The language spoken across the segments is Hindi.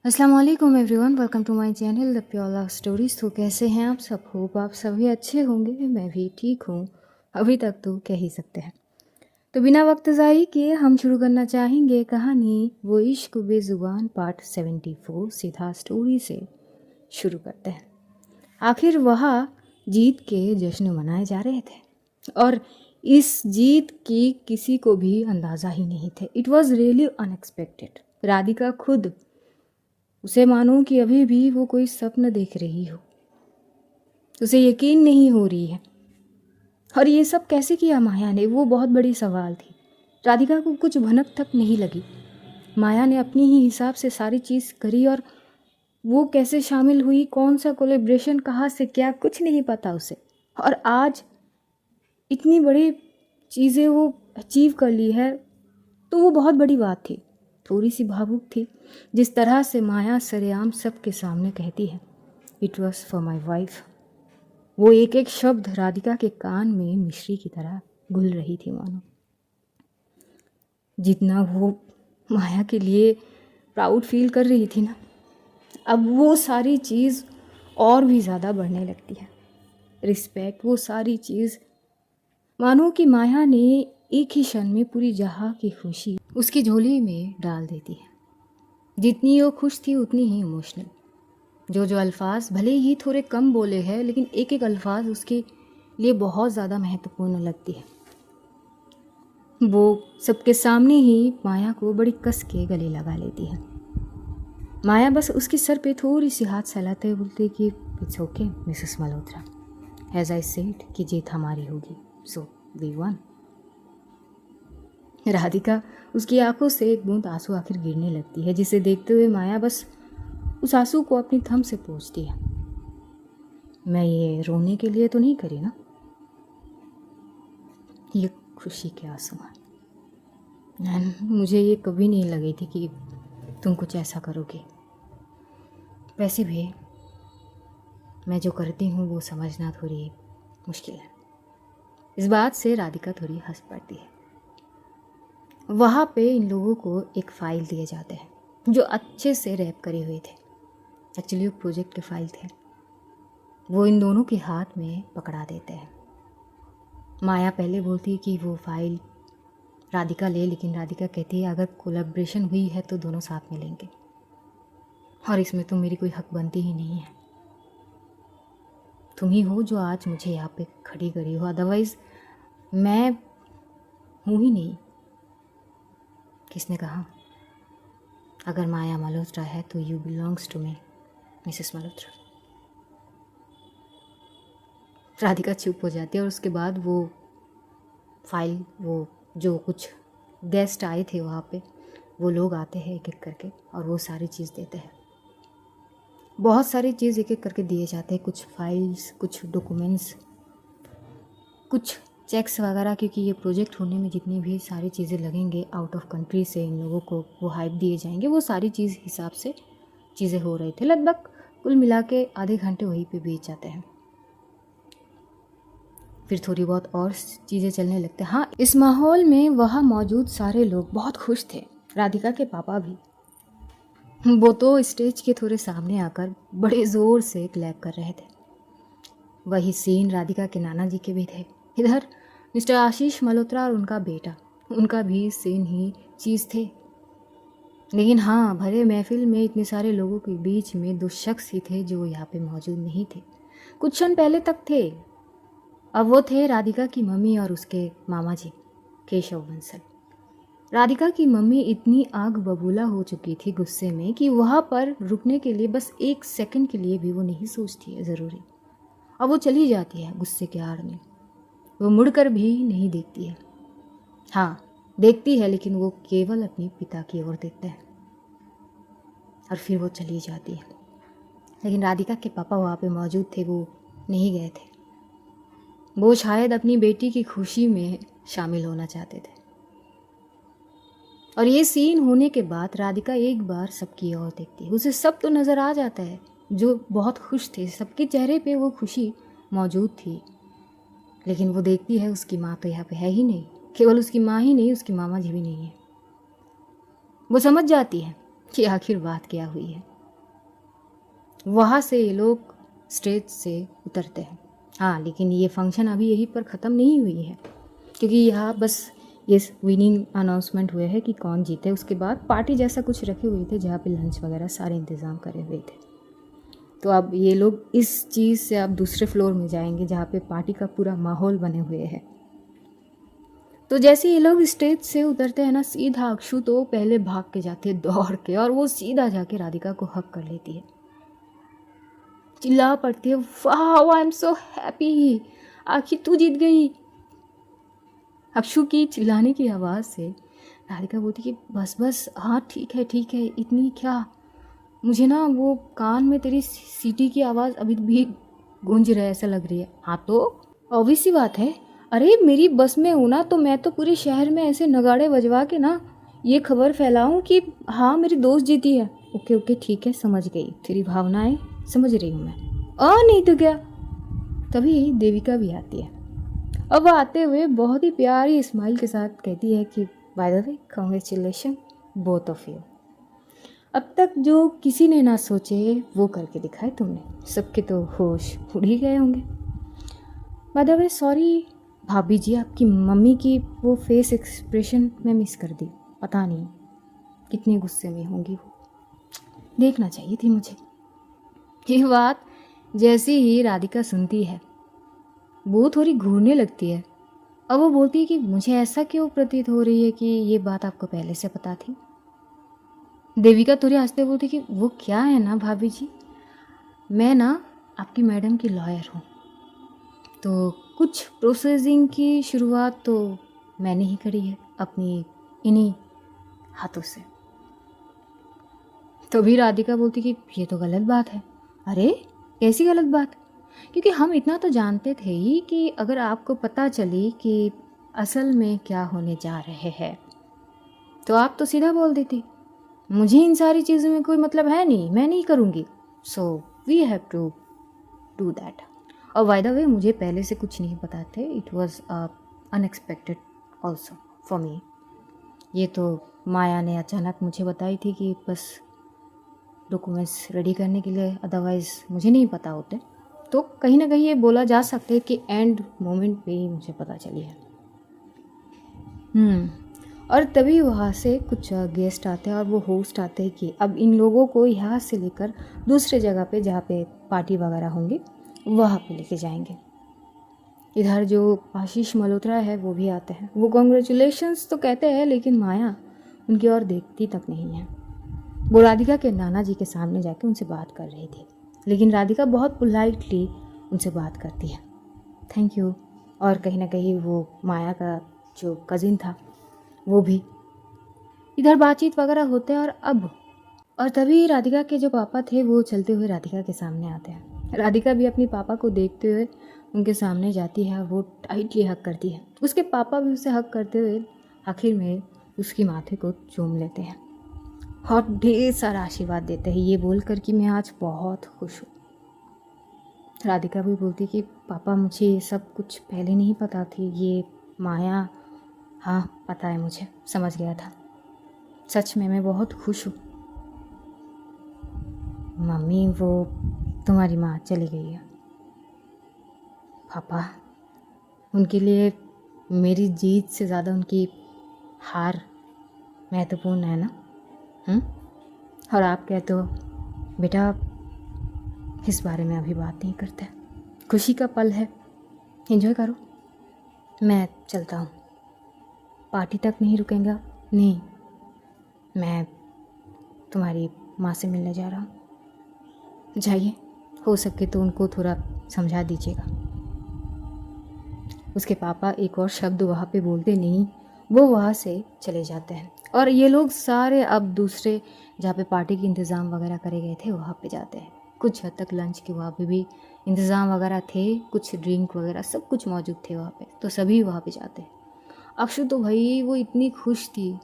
अस्सलाम वालेकुम everyone, welcome to my channel the pure love stories. तो कैसे हैं आप सब? होप आप सभी अच्छे होंगे। मैं भी ठीक हूँ, अभी तक तो कह ही सकते हैं। तो बिना वक्त ज़ाही किए हम शुरू करना चाहेंगे कहानी वो इश्क बेज़ुबान पार्ट 74 सीधा स्टोरी से शुरू करते हैं। आखिर वहाँ जीत के जश्न मनाए जा रहे थे और इस जीत की किसी को भी अंदाज़ा ही नहीं थे। It was really unexpected. Radhika खुद उसे मानो कि अभी भी वो कोई सपन देख रही हो। उसे यकीन नहीं हो रही है। और ये सब कैसे किया माया ने, वो बहुत बड़ी सवाल थी। राधिका को कुछ भनक तक नहीं लगी। माया ने अपनी ही हिसाब से सारी चीज़ करी और वो कैसे शामिल हुई, कौन सा कोलेब्रेशन, कहाँ से क्या, कुछ नहीं पता उसे। और आज इतनी बड़ी चीज़ें वो अचीव कर ली है तो वो बहुत बड़ी बात थी। थोड़ी सी भावुक थी जिस तरह से माया सरेआम सबके सामने कहती है, it was for my wife. वो एक एक शब्द राधिका के कान में मिश्री की तरह घुल रही थी मानो। जितना वो माया के लिए प्राउड फील कर रही थी ना, अब वो सारी चीज़ और भी ज़्यादा बढ़ने लगती है। रिस्पेक्ट, वो सारी चीज़ मानो कि माया ने एक ही क्षण में पूरी जहां की खुशी उसकी झोली में डाल देती है। जितनी वो खुश थी उतनी ही इमोशनल। जो अल्फाज भले ही थोड़े कम बोले हैं, लेकिन एक एक अल्फाज उसके लिए बहुत ज़्यादा महत्वपूर्ण लगती है। वो सबके सामने ही माया को बड़ी कस के गले लगा लेती है। माया बस उसके सर पे थोड़ी सी हाथ सहलाते हुए बोलती कि it's okay Mrs Malhotra, as I said कि जीत हमारी होगी, सो वी वन। राधिका, उसकी आंखों से एक बूंद आंसू आखिर गिरने लगती है, जिसे देखते हुए माया बस उस आंसू को अपनी थम से पोंछती है। मैं ये रोने के लिए तो नहीं करी ना, ये खुशी के आंसू हैं। मुझे ये कभी नहीं लगी थी कि तुम कुछ ऐसा करोगे। वैसे भी मैं जो करती हूँ वो समझना थोड़ी मुश्किल है। इस बात से राधिका थोड़ी हंस पड़ती है। वहाँ पे इन लोगों को एक फ़ाइल दिए जाते हैं जो अच्छे से रैप करे हुए थे। एक्चुअली वो प्रोजेक्ट के फाइल थे। वो इन दोनों के हाथ में पकड़ा देते हैं। माया पहले बोलती है कि वो फाइल राधिका ले, लेकिन राधिका कहती है अगर कोलैबोरेशन हुई है तो दोनों साथ में लेंगे, और इसमें तो मेरी कोई हक बनती ही नहीं है। तुम ही हो जो आज मुझे यहाँ पे खड़ी करी हो, अदरवाइज़ मैं हूँ ही नहीं। किसने कहा? अगर माया मल्होत्रा है तो you belongs to me, Mrs Malhotra. Radhika चुप हो जाती है और उसके बाद वो फाइल, वो जो कुछ गेस्ट आए थे वहाँ पे, वो लोग आते हैं एक एक करके और वो सारी चीज़ देते हैं। बहुत सारी चीज़ एक एक करके दिए जाते हैं, कुछ फाइल्स, कुछ डॉक्यूमेंट्स, कुछ चेक्स वगैरह, क्योंकि ये प्रोजेक्ट होने में जितनी भी सारी चीज़ें लगेंगे आउट ऑफ कंट्री से इन लोगों को वो हाइप दिए जाएंगे, वो सारी चीज़ हिसाब से चीज़ें हो रही थी। लगभग कुल मिला के आधे घंटे वहीं पे बीत जाते हैं। फिर थोड़ी बहुत और चीज़ें चलने लगते हैं। हाँ, इस माहौल में वहाँ मौजूद सारे लोग बहुत खुश थे, राधिका के पापा भी। वो तो स्टेज के थोड़े सामने आकर बड़े ज़ोर से क्लैप कर रहे थे। वही सीन राधिका के नाना जी के भी थे। इधर मिस्टर आशीष मल्होत्रा और उनका बेटा, उनका भी सेम ही चीज़ थे। लेकिन हाँ, भरे महफिल में इतने सारे लोगों के बीच में दो शख्स ही थे जो यहाँ पे मौजूद नहीं थे। कुछ क्षण पहले तक थे। अब वो थे राधिका की मम्मी और उसके मामा जी केशव बंसल। राधिका की मम्मी इतनी आग बबूला हो चुकी थी गुस्से में कि वहाँ पर रुकने के लिए बस एक सेकंड के लिए भी वो नहीं सोचती है ज़रूरी। अब वो चली जाती है गुस्से के आड़ में। वो मुड़कर भी नहीं देखती है। हाँ, देखती है, लेकिन वो केवल अपने पिता की ओर देखता है और फिर वो चली जाती है। लेकिन राधिका के पापा वहाँ पे मौजूद थे, वो नहीं गए थे। वो शायद अपनी बेटी की खुशी में शामिल होना चाहते थे। और ये सीन होने के बाद राधिका एक बार सबकी ओर देखती है। उसे सब तो नज़र आ जाता है, जो बहुत खुश थे, सबके चेहरे पे वो खुशी मौजूद थी। लेकिन वो देखती है उसकी माँ तो यहाँ पे है ही नहीं। केवल उसकी माँ ही नहीं, उसकी मामा जी भी नहीं है। वो समझ जाती है कि आखिर बात क्या हुई है। वहाँ से ये लोग स्टेज से उतरते हैं। हाँ, लेकिन ये फंक्शन अभी यहीं पर ख़त्म नहीं हुई है, क्योंकि यहाँ बस ये विनिंग अनाउंसमेंट हुए है कि कौन जीते। उसके बाद पार्टी जैसा कुछ रखे हुए थे जहाँ पे लंच वगैरह सारे इंतज़ाम करे हुए थे। तो अब ये लोग इस चीज़ से अब दूसरे फ्लोर में जाएंगे जहाँ पे पार्टी का पूरा माहौल बने हुए है। तो जैसे ये लोग स्टेज से उतरते हैं ना, सीधा अक्षु तो पहले भाग के जाती है दौड़ के, और वो सीधा जाके राधिका को हक कर लेती है, चिल्ला पड़ती है, वाह आई एम सो हैप्पी, आखिर तू जीत गई। अक्षु की चिल्लाने की आवाज़ से राधिका बोलती कि बस बस, हाँ ठीक है इतनी क्या, मुझे ना वो कान में तेरी सीटी की आवाज़ अभी भी गूंज रहा है ऐसा लग रही है। हाँ तो ऑब्वियस सी बात है, अरे मेरी बस में हूँ ना तो मैं तो पूरे शहर में ऐसे नगाड़े बजवा के ना ये खबर फैलाऊं कि हाँ मेरी दोस्त जीती है। ओके ओके ठीक है, समझ गई, तेरी भावनाएं समझ रही हूँ मैं। नहीं तो क्या। तभी देविका भी आती है। अब आते हुए बहुत ही प्यारी स्माइल के साथ कहती है कि bye the way congratulation both of you. अब तक जो किसी ने ना सोचे वो करके दिखाए तुमने, सबके तो होश उड़ ही गए होंगे। बाय द वे सॉरी भाभी जी, आपकी मम्मी की वो फेस एक्सप्रेशन मैं मिस कर दी, पता नहीं कितने गुस्से में होंगी वो, देखना चाहिए थी मुझे। ये बात जैसे ही राधिका सुनती है वो थोड़ी घूरने लगती है। अब वो बोलती है कि मुझे ऐसा क्यों प्रतीत हो रही है कि ये बात आपको पहले से पता थी। देविका थोड़ी हंसते बोलती कि वो क्या है ना भाभी जी, मैं ना आपकी मैडम की लॉयर हूँ, तो कुछ प्रोसेसिंग की शुरुआत तो मैंने ही करी है अपनी इन्हीं हाथों से। तो भी राधिका बोलती कि ये तो गलत बात है। अरे कैसी गलत बात? क्योंकि हम इतना तो जानते थे ही कि अगर आपको पता चली कि असल में क्या होने जा रहे हैं तो आप तो सीधा बोल देती, मुझे इन सारी चीज़ों में कोई मतलब है नहीं, मैं नहीं करूँगी, so we have to do that. और बाय द वे मुझे पहले से कुछ नहीं पता थे, it was unexpected also for me. ये तो माया ने अचानक मुझे बताई थी कि बस डॉक्यूमेंट्स रेडी करने के लिए, अदरवाइज़ मुझे नहीं पता होते। तो कहीं ना कहीं ये बोला जा सकता है कि एंड मोमेंट पे ही मुझे पता चली है। और तभी वहाँ से कुछ गेस्ट आते हैं और वो होस्ट आते हैं कि अब इन लोगों को यहाँ से लेकर दूसरे जगह पे जहाँ पे पार्टी वगैरह होंगी वहाँ पे लेके जाएंगे। इधर जो आशीष मल्होत्रा है वो भी आते हैं। वो कॉन्ग्रेचुलेशंस तो कहते हैं लेकिन माया उनकी ओर देखती तक नहीं है। वो राधिका के नाना जी के सामने जाके उनसे बात कर रही थी, लेकिन राधिका बहुत पोलाइटली उनसे बात करती है, थैंक यू। और कहीं ना कहीं वो माया का जो कज़िन था वो भी। इधर बातचीत वगैरह होते हैं और तभी राधिका के जो पापा थे वो चलते हुए राधिका के सामने आते हैं। राधिका भी अपनी पापा को देखते हुए उनके सामने जाती है, वो टाइटली हक करती है। उसके पापा भी उसे हक करते हुए आखिर में उसकी माथे को चूम लेते हैं और ढेर सारा आशीर्वाद देते हैं, ये बोलकर कि मैं आज बहुत खुश हूँ। राधिका भी बोलती कि पापा मुझे ये सब कुछ पहले नहीं पता थी, ये माया, हाँ पता है मुझे, समझ गया था, सच में मैं बहुत खुश हूँ। मम्मी वो तुम्हारी माँ चली गई है पापा, उनके लिए मेरी जीत से ज़्यादा उनकी हार महत्वपूर्ण है ना। और आप कहते हो बेटा इस बारे में अभी बात नहीं करते, खुशी का पल है, एंजॉय करो, मैं चलता हूँ, पार्टी तक नहीं रुकेंगे? नहीं, मैं तुम्हारी माँ से मिलने जा रहा हूँ, जाइए, हो सके तो उनको थोड़ा समझा दीजिएगा। उसके पापा एक और शब्द वहाँ पे बोलते नहीं, वो वहाँ से चले जाते हैं और ये लोग सारे अब दूसरे जहाँ पे पार्टी के इंतज़ाम वगैरह करे गए थे वहाँ पे जाते हैं। कुछ हद तक लंच के वहाँ पे भी इंतज़ाम वगैरह थे, कुछ ड्रिंक वगैरह सब कुछ मौजूद थे वहाँ पे, तो सभी वहाँ पे जाते हैं। अक्षु तो भाई वो इतनी खुश थी,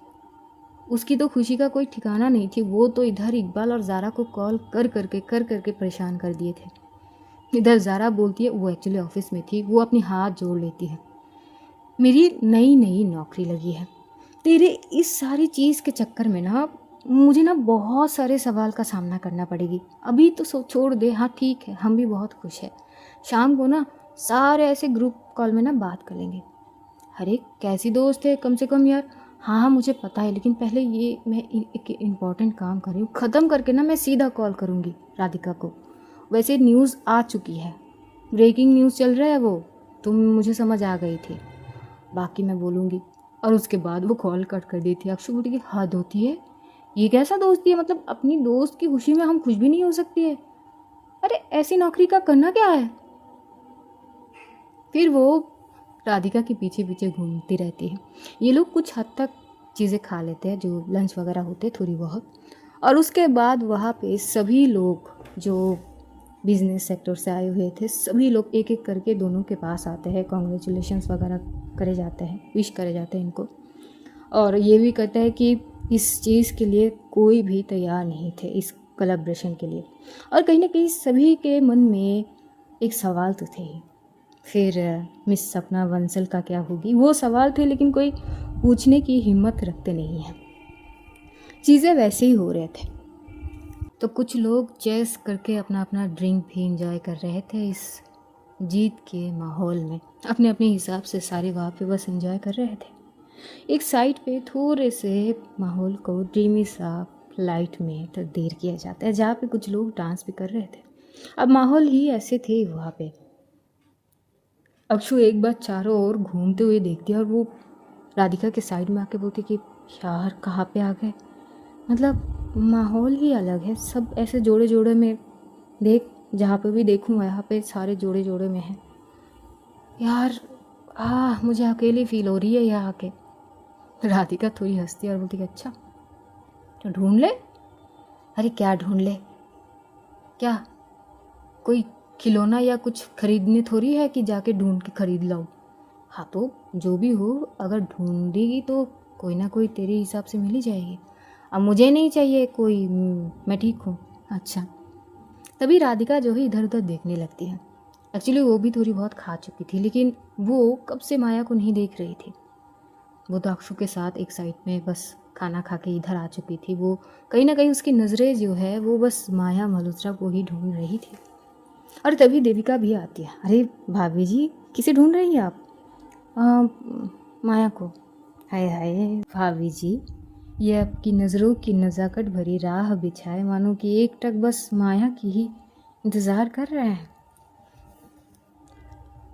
उसकी तो खुशी का कोई ठिकाना नहीं थी। वो तो इधर इकबाल और ज़ारा को कॉल कर करके परेशान कर दिए थे। इधर ज़ारा बोलती है, वो एक्चुअली ऑफिस में थी, वो अपनी हाथ जोड़ लेती है, मेरी नई नौकरी लगी है, तेरे इस सारी चीज़ के चक्कर में ना मुझे ना बहुत सारे सवाल का सामना करना पड़ेगी। अभी तो छोड़ दे, हाँ ठीक है, हम भी बहुत खुश हैं, शाम को ना सारे ऐसे ग्रुप कॉल में ना बात कर लेंगे। अरे कैसी दोस्त है, कम से कम यार। हाँ हाँ मुझे पता है, लेकिन पहले ये मैं एक इम्पॉर्टेंट काम कर रही हूँ, ख़त्म करके ना मैं सीधा कॉल करूँगी राधिका को। वैसे न्यूज़ आ चुकी है, ब्रेकिंग न्यूज़ चल रहा है वो, तुम मुझे समझ आ गई थी, बाकी मैं बोलूँगी। और उसके बाद वो कॉल कट कर दी थी। अक्षु बोली कि हद होती है, ये कैसा दोस्ती है, मतलब अपनी दोस्त की खुशी में हम खुश भी नहीं हो सकती है। अरे ऐसी नौकरी का करना क्या है। फिर वो राधिका के पीछे पीछे घूमती रहती है। ये लोग कुछ हद तक चीज़ें खा लेते हैं, जो लंच वगैरह होते हैं थोड़ी बहुत, और उसके बाद वहाँ पे सभी लोग जो बिजनेस सेक्टर से आए हुए थे, सभी लोग एक एक करके दोनों के पास आते हैं, कॉन्ग्रेचुलेशंस वगैरह करे जाते हैं, विश करे जाते हैं इनको। और ये भी कहते हैं कि इस चीज़ के लिए कोई भी तैयार नहीं थे, इस कोलैबोरेशन के लिए। और कहीं ना कहीं सभी के मन में एक सवाल तो थे ही, फिर मिस सपना बंसल का क्या होगी, वो सवाल थे, लेकिन कोई पूछने की हिम्मत रखते नहीं है। चीज़ें वैसे ही हो रहे थे। तो कुछ लोग चेस करके अपना अपना ड्रिंक भी इंजॉय कर रहे थे इस जीत के माहौल में, अपने अपने हिसाब से सारे वहाँ पे बस इंजॉय कर रहे थे। एक साइड पे थोड़े से माहौल को ड्रीमी सा लाइट में तब्दील किया जाता है, जहाँ पे कुछ लोग डांस भी कर रहे थे। अब माहौल ही ऐसे थे वहाँ पे। अक्षु एक बार चारों ओर घूमते हुए देखती है और वो राधिका के साइड में आके बोलती कि यार कहाँ पे आ गए, मतलब माहौल ही अलग है, सब ऐसे जोड़े जोड़े में, देख जहाँ पे भी देखूँ यहाँ पे सारे जोड़े जोड़े में हैं यार। मुझे अकेली फील हो रही है यहाँ आके। राधिका थोड़ी हंसती है और बोलती कि अच्छा तो ढूंढ ले। अरे क्या ढूंढ ले, क्या कोई खिलौना या कुछ खरीदने थोड़ी है कि जाके ढूंढ के खरीद लाओ। हाँ तो जो भी हो, अगर ढूंढेगी तो कोई ना कोई तेरे हिसाब से मिल ही जाएगी। अब मुझे नहीं चाहिए कोई, मैं ठीक हूँ। अच्छा। तभी राधिका जो है इधर उधर देखने लगती है। एक्चुअली वो भी थोड़ी बहुत खा चुकी थी, लेकिन वो कब से माया को नहीं देख रही थी। वो तो अक्षु के साथ एक साइड में बस खाना खा के इधर आ चुकी थी। वो कहीं ना कहीं उसकी नज़रें जो है वो बस माया मल्होत्रा को ही ढूंढ रही थी। और तभी देविका भी आती है। अरे भाभी जी, किसे ढूंढ रही हैं आप? माया को। हाय हाय भाभी जी, ये आपकी नज़रों की नज़ाकत भरी राह बिछाए, मानो कि एक टक बस माया की ही इंतज़ार कर रहे हैं।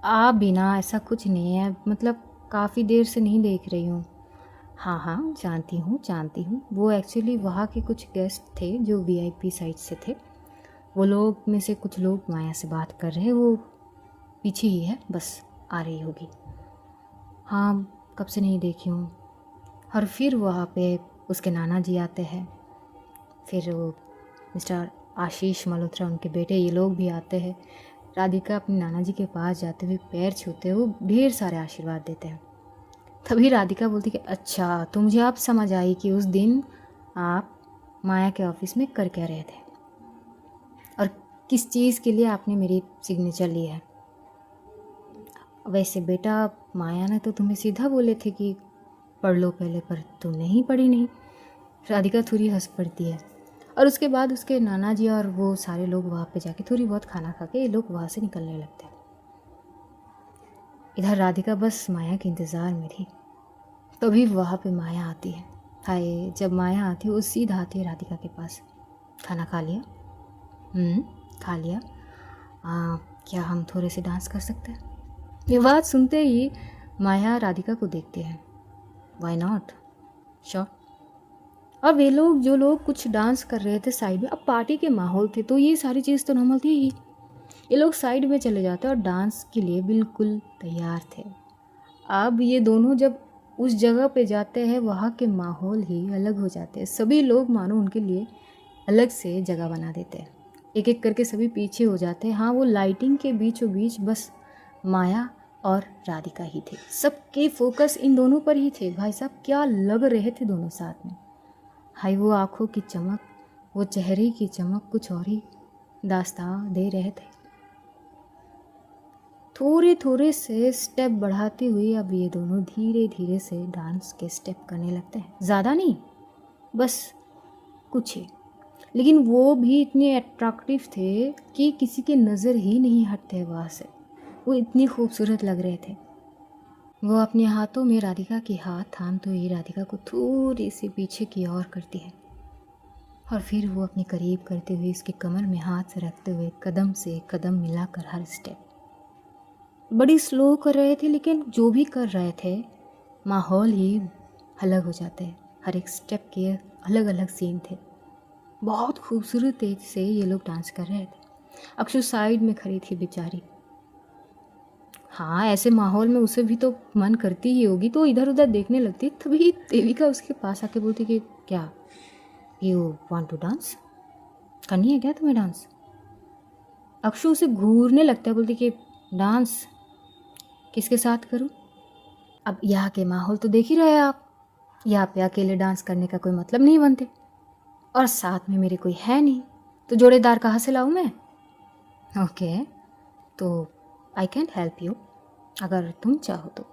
आप बिना ऐसा कुछ नहीं है, मतलब काफ़ी देर से नहीं देख रही हूँ। हाँ हाँ जानती हूँ, वो एक्चुअली वहाँ के कुछ गेस्ट थे जो वीआईपी साइड से थे। वो लोग में से कुछ लोग माया से बात कर रहे हैं, वो पीछे ही है, बस आ रही होगी। हाँ कब से नहीं देखी हूँ। और फिर वहाँ पे उसके नाना जी आते हैं, फिर वो मिस्टर आशीष मल्होत्रा उनके बेटे, ये लोग भी आते हैं। राधिका अपने नाना जी के पास जाते हुए पैर छूते हुए ढेर सारे आशीर्वाद देते हैं। तभी राधिका बोलती कि अच्छा तो मुझे अब समझ आई कि उस दिन आप माया के ऑफिस में कर क्या रहे थे और किस चीज़ के लिए आपने मेरी सिग्नेचर ली है। वैसे बेटा माया ने तो तुम्हें सीधा बोले थे कि पढ़ लो पहले, पर तुमने ही पढ़ी नहीं। राधिका थोड़ी हंस पड़ती है। और उसके बाद उसके नाना जी और वो सारे लोग वहाँ पे जाके थोड़ी बहुत खाना खा के ये लोग वहाँ से निकलने लगते हैं। इधर राधिका बस माया के इंतज़ार में थी। तभी वहाँ पे माया आती है। हाय, जब माया आती है वो सीधा आती है राधिका के पास। खाना खा लिया? खा लिया। क्या हम थोड़े से डांस कर सकते हैं? ये बात सुनते ही माया राधिका को देखती है। Why not, sure. और वे लोग जो लोग कुछ डांस कर रहे थे साइड में, अब पार्टी के माहौल थे तो ये सारी चीज़ तो नॉर्मल थी ही। ये लोग साइड में चले जाते और डांस के लिए बिल्कुल तैयार थे। अब ये दोनों जब उस जगह पे जाते हैं वहाँ के माहौल ही अलग हो जाते हैं। सभी लोग मानो उनके लिए अलग से जगह बना देते हैं। एक एक करके सभी पीछे हो जाते हैं। हाँ, वो लाइटिंग के बीचों बीच बस माया और राधिका ही थे। सबके फोकस इन दोनों पर ही थे। भाई साहब क्या लग रहे थे दोनों साथ में। हाय, वो आँखों की चमक, वो चेहरे की चमक कुछ और ही दास्तां दे रहे थे। थोड़े थोड़े से स्टेप बढ़ाते हुए अब ये दोनों धीरे धीरे से डांस के स्टेप करने लगते हैं। ज़्यादा नहीं, बस कुछ है, लेकिन वो भी इतने अट्रैक्टिव थे कि किसी के नज़र ही नहीं हटते वहाँ से। वो इतनी खूबसूरत लग रहे थे। वो अपने हाथों में राधिका के हाथ थामते हुए राधिका को थोड़ी सी पीछे की ओर करती है और फिर वो अपने करीब करते हुए उसके कमर में हाथ रखते हुए कदम से कदम मिलाकर हर स्टेप बड़ी स्लो कर रहे थे, लेकिन जो भी कर रहे थे माहौल ही अलग हो जाता है। हर एक स्टेप के अलग अलग सीन थे। बहुत खूबसूरत तेज से ये लोग डांस कर रहे थे। अक्षु साइड में खड़ी थी बेचारी। हाँ, ऐसे माहौल में उसे भी तो मन करती ही होगी, तो इधर उधर देखने लगती। तभी देविका उसके पास आके बोलती कि क्या यू वांट टू डांस, करनी है क्या तुम्हें डांस? अक्षु उसे घूरने लगता है, बोलती कि डांस किसके साथ करूं? अब यहाँ के माहौल तो देख ही रहे हैं आप, यहाँ पे अकेले डांस करने का कोई मतलब नहीं बनते, और साथ में मेरे कोई है नहीं, तो जोड़ेदार कहाँ से लाऊं मैं? ओके, तो आई कैन हेल्प यू अगर तुम चाहो तो।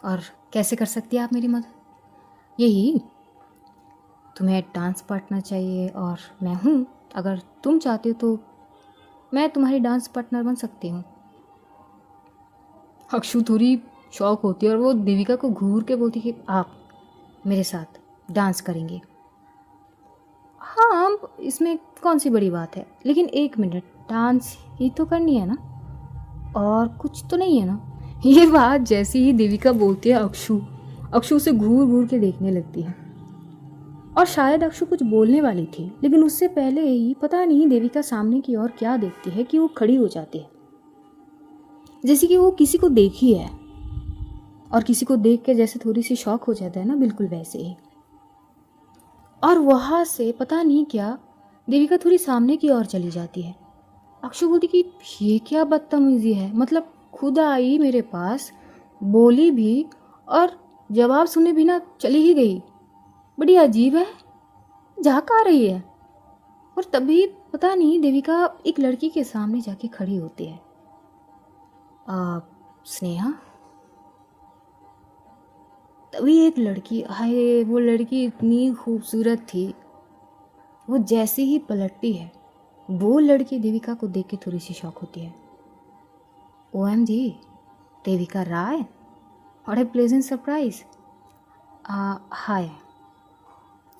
और कैसे कर सकती है आप मेरी मदद? यही, तुम्हें डांस पार्टनर चाहिए और मैं हूँ। अगर तुम चाहते हो तो मैं तुम्हारी डांस पार्टनर बन सकती हूँ। अक्षु थोड़ी शौक होती है और वो देविका को घूर के बोलती कि आप मेरे साथ डांस करेंगे। हाँ, इसमें कौन सी बड़ी बात है, लेकिन एक मिनट, डांस ही तो करनी है ना, और कुछ तो नहीं है ना? ये बात जैसी ही देविका बोलती है अक्षु उसे घूर घूर के देखने लगती है। और शायद अक्षु कुछ बोलने वाली थी, लेकिन उससे पहले ही पता नहीं देविका सामने की ओर क्या देखती है कि वो खड़ी हो जाती है, जैसे कि वो किसी को देखी है, और किसी को देख के जैसे थोड़ी सी शॉक हो जाता है ना, बिल्कुल वैसे ही। और वहाँ से पता नहीं क्या देविका थोड़ी सामने की ओर चली जाती है। अक्षु बोलती कि ये क्या बदतमीजी है, मतलब खुद आई मेरे पास, बोली भी, और जवाब सुने बिना चली ही गई। बड़ी अजीब है, जा कहाँ रही है? और तभी पता नहीं देविका एक लड़की के सामने जाके खड़ी होती है। स्नेहा। तभी एक लड़की, हाय वो लड़की इतनी खूबसूरत थी। वो जैसे ही पलटती है, वो लड़की देविका को देख के थोड़ी सी शॉक होती है। OMG, Devika Rai, what a pleasant surprise. Hi,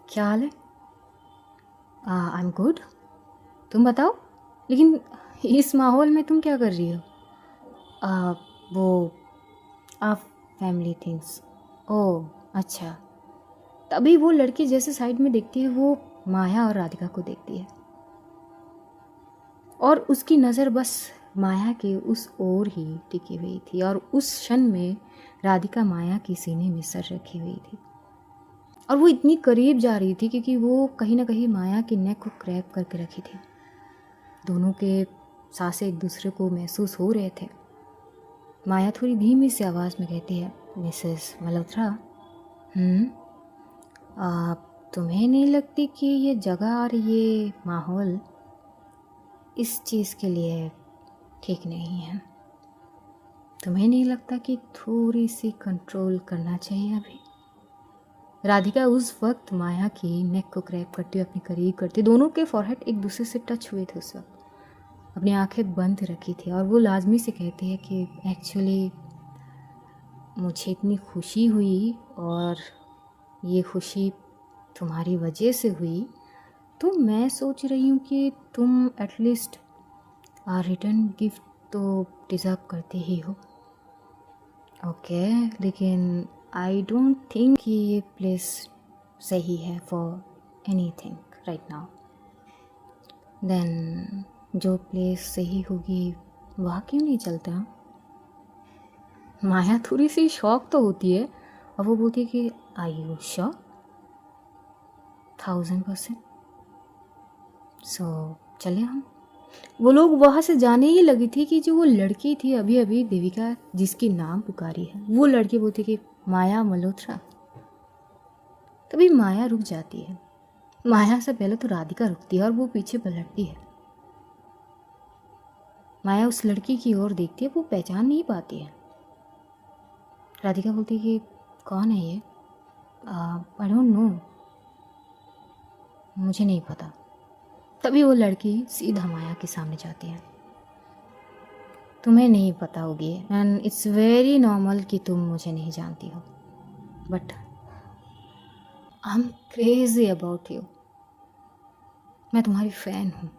क्या हाल है? आई एम गुड, तुम बताओ, लेकिन इस माहौल में तुम क्या कर रही हो? वो आप फैमिली थिंग्स। ओह अच्छा। तभी वो लड़की जैसे साइड में देखती है, वो माया और राधिका को देखती है, और उसकी नज़र बस माया के उस ओर ही टिकी हुई थी, और उस क्षण में राधिका माया के सीने में सर रखी हुई थी, और वो इतनी करीब जा रही थी क्योंकि वो कहीं ना कहीं माया की नेक को क्रैप करके रखी थी। दोनों के सांसें एक दूसरे को महसूस हो रहे थे। माया थोड़ी धीमी सी आवाज़ में कहती है, मिसेस मल्होत्रा, तुम्हें नहीं लगती कि ये जगह और ये माहौल इस चीज़ के लिए ठीक नहीं है? तुम्हें नहीं लगता कि थोड़ी सी कंट्रोल करना चाहिए अभी? राधिका उस वक्त माया की नेक को क्रैप करती हुए अपने करीब करती, दोनों के फॉरहेड एक दूसरे से टच हुए थे उस वक्त, अपनी आंखें बंद रखी थी, और वो लाजमी से कहती है कि एक्चुअली मुझे इतनी खुशी हुई, और ये खुशी तुम्हारी वजह से हुई, तो मैं सोच रही हूँ कि तुम एटलीस्ट रिटर्न गिफ्ट तो डिज़र्व करते ही हो। ओके, लेकिन आई डोंट थिंक कि ये प्लेस सही है for anything right now. Then जो प्लेस सही होगी वहाँ क्यों नहीं चलता? माया थोड़ी सी शॉक तो होती है, और वो बोलती है कि आई यू श्योर? 1000%। सो चले हम। वो लोग वहाँ से जाने ही लगी थी कि जो वो लड़की थी अभी अभी देविका जिसकी नाम पुकारी है, वो लड़की बोलती कि माया मल्होत्रा। तभी माया रुक जाती है। माया से पहले तो राधिका रुकती है और वो पीछे पलटती है। माया उस लड़की की ओर देखती है, वो पहचान नहीं पाती है। राधिका बोलती है कि कौन है ये? I don't know. मुझे नहीं पता। तभी वो लड़की सीधा माया के सामने जाती है। तुम्हें नहीं पता होगी एंड इट्स वेरी नॉर्मल कि तुम मुझे नहीं जानती हो, but I am crazy about you. मैं तुम्हारी फ़ैन हूँ,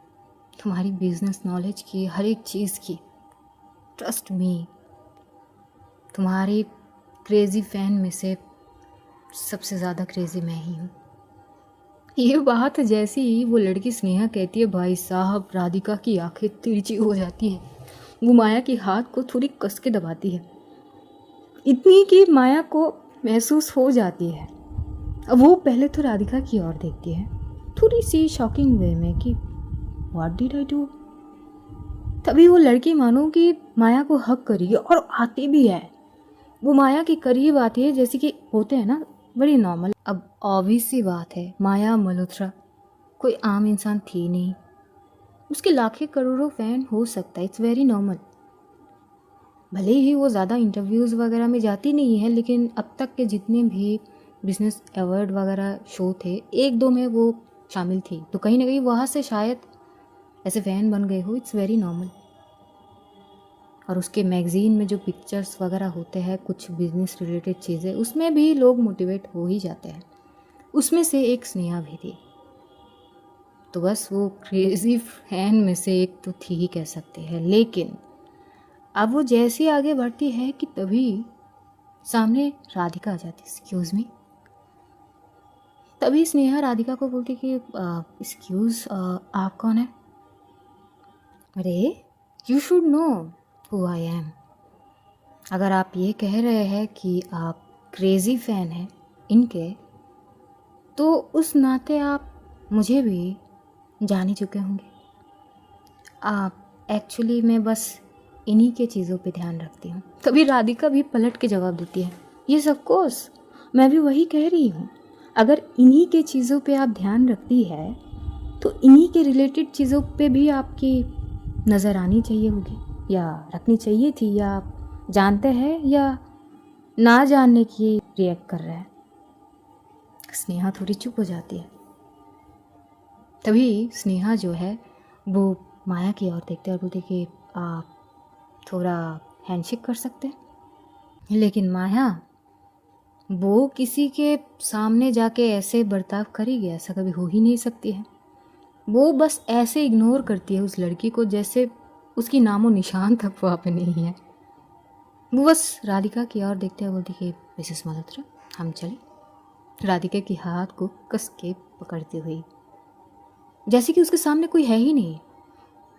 तुम्हारी बिजनेस नॉलेज की, हर एक चीज़ की। ट्रस्ट मी, तुम्हारी क्रेज़ी फ़ैन में से सबसे ज़्यादा क्रेज़ी मैं ही हूँ। ये बात जैसी ही वो लड़की स्नेहा कहती है, भाई साहब राधिका की आंखें तिरछी हो जाती है। वो माया के हाथ को थोड़ी कस के दबाती है, इतनी कि माया को महसूस हो जाती है। अब वो पहले तो राधिका की ओर देखती है थोड़ी सी शॉकिंग वे में कि व्हाट डिड आई डू। तभी वो लड़की मानो कि माया को हक करी और आती भी है। वो माया के करीब आती है, जैसे कि होते हैं ना, बड़ी नॉर्मल। अब ऑब्वियस सी बात है, माया मल्होत्रा कोई आम इंसान थी नहीं, उसके लाखें करोड़ों फैन हो सकता है, इट्स वेरी नॉर्मल। भले ही वो ज़्यादा इंटरव्यूज़ वगैरह में जाती नहीं है, लेकिन अब तक के जितने भी बिजनेस अवार्ड वगैरह शो थे, एक दो में वो शामिल थी, तो कहीं ना कहीं वहाँ से शायद ऐसे फ़ैन बन गए हो, इट्स वेरी नॉर्मल। और उसके मैगज़ीन में जो पिक्चर्स वगैरह होते हैं, कुछ बिजनेस रिलेटेड चीज़ें, उसमें भी लोग मोटिवेट हो ही जाते हैं। उसमें से एक स्नेहा भी थी, तो बस वो क्रेज़ी फैन में से एक तो थी ही कह सकते हैं। लेकिन अब वो जैसे आगे बढ़ती है कि तभी सामने राधिका आ जाती है। Excuse me. तभी स्नेहा राधिका को बोलती कि एक्सक्यूज़, आप कौन है? अरे you should know who I am. अगर आप ये कह रहे हैं कि आप क्रेज़ी फ़ैन हैं इनके, तो उस नाते आप मुझे भी जान ही चुके होंगे। आप एक्चुअली मैं बस इन्हीं के चीज़ों पे ध्यान रखती हूँ। तभी राधिका भी पलट के जवाब देती है, यस ऑफ कोर्स, मैं भी वही कह रही हूँ। अगर इन्हीं के चीज़ों पे आप ध्यान रखती है तो इन्हीं के रिलेटेड चीज़ों पे भी आपकी नज़र आनी चाहिए होगी, या रखनी चाहिए थी, या आप जानते हैं या ना जानने की रिएक्ट कर रहे हैं। स्नेहा थोड़ी चुप हो जाती है। तभी स्नेहा जो है वो माया की ओर देखते और बोलती कि आप थोड़ा हैंडशेक कर सकते हैं। लेकिन माया वो किसी के सामने जाके ऐसे बर्ताव करेगी, ऐसा कभी हो ही नहीं सकती है। वो बस ऐसे इग्नोर करती है उस लड़की को, जैसे उसकी नामो निशान तक वहाँ पे नहीं है। वो बस राधिका की ओर देखते हुए बोलती कि मिसेस मल्होत्रा, हम चलें। राधिका के हाथ को कस के पकड़ती हुई, जैसे कि उसके सामने कोई है ही नहीं।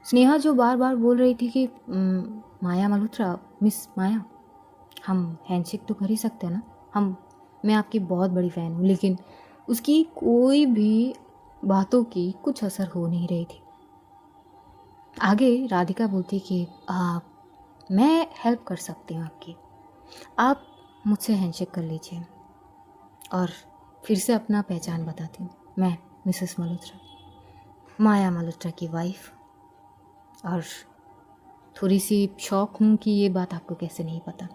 स्नेहा जो बार बार बोल रही थी कि माया मल्होत्रा, मिस माया, हम हैंडशेक तो कर ही सकते हैं ना, मैं आपकी बहुत बड़ी फ़ैन हूँ। लेकिन उसकी कोई भी बातों की कुछ असर हो नहीं रही थी। आगे राधिका बोलती कि मैं हेल्प कर सकती हूँ आपकी, आप मुझसे हैंडशेक कर लीजिए। और फिर से अपना पहचान बताती हूँ, मैं मिसेस मल्होत्रा, माया मल्होत्रा की वाइफ। और थोड़ी सी शौक हूँ कि ये बात आपको कैसे नहीं पता,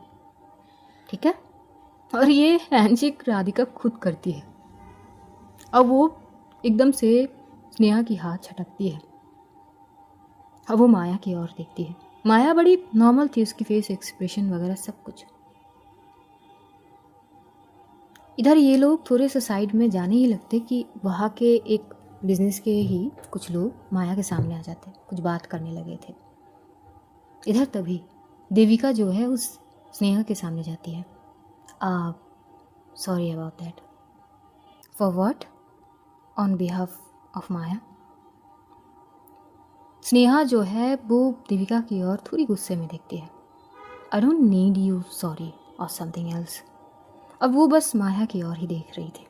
ठीक है। और ये हैंडशेक राधिका खुद करती है। अब वो एकदम से स्नेहा की हाथ छटकती है। अब वो माया की ओर देखती है। माया बड़ी नॉर्मल थी, उसकी फेस एक्सप्रेशन वगैरह सब कुछ। इधर ये लोग थोड़े से साइड में जाने ही लगते कि वहाँ के एक बिजनेस के ही कुछ लोग माया के सामने आ जाते, कुछ बात करने लगे थे। इधर तभी देविका जो है उस स्नेहा के सामने जाती है। Sorry about that. For what? On behalf of Maya. Sneha जो है वो देविका की ओर थोड़ी गुस्से में देखती है। I don't need you sorry और समथिंग एल्स। अब वो बस माया की ओर ही देख रही थी।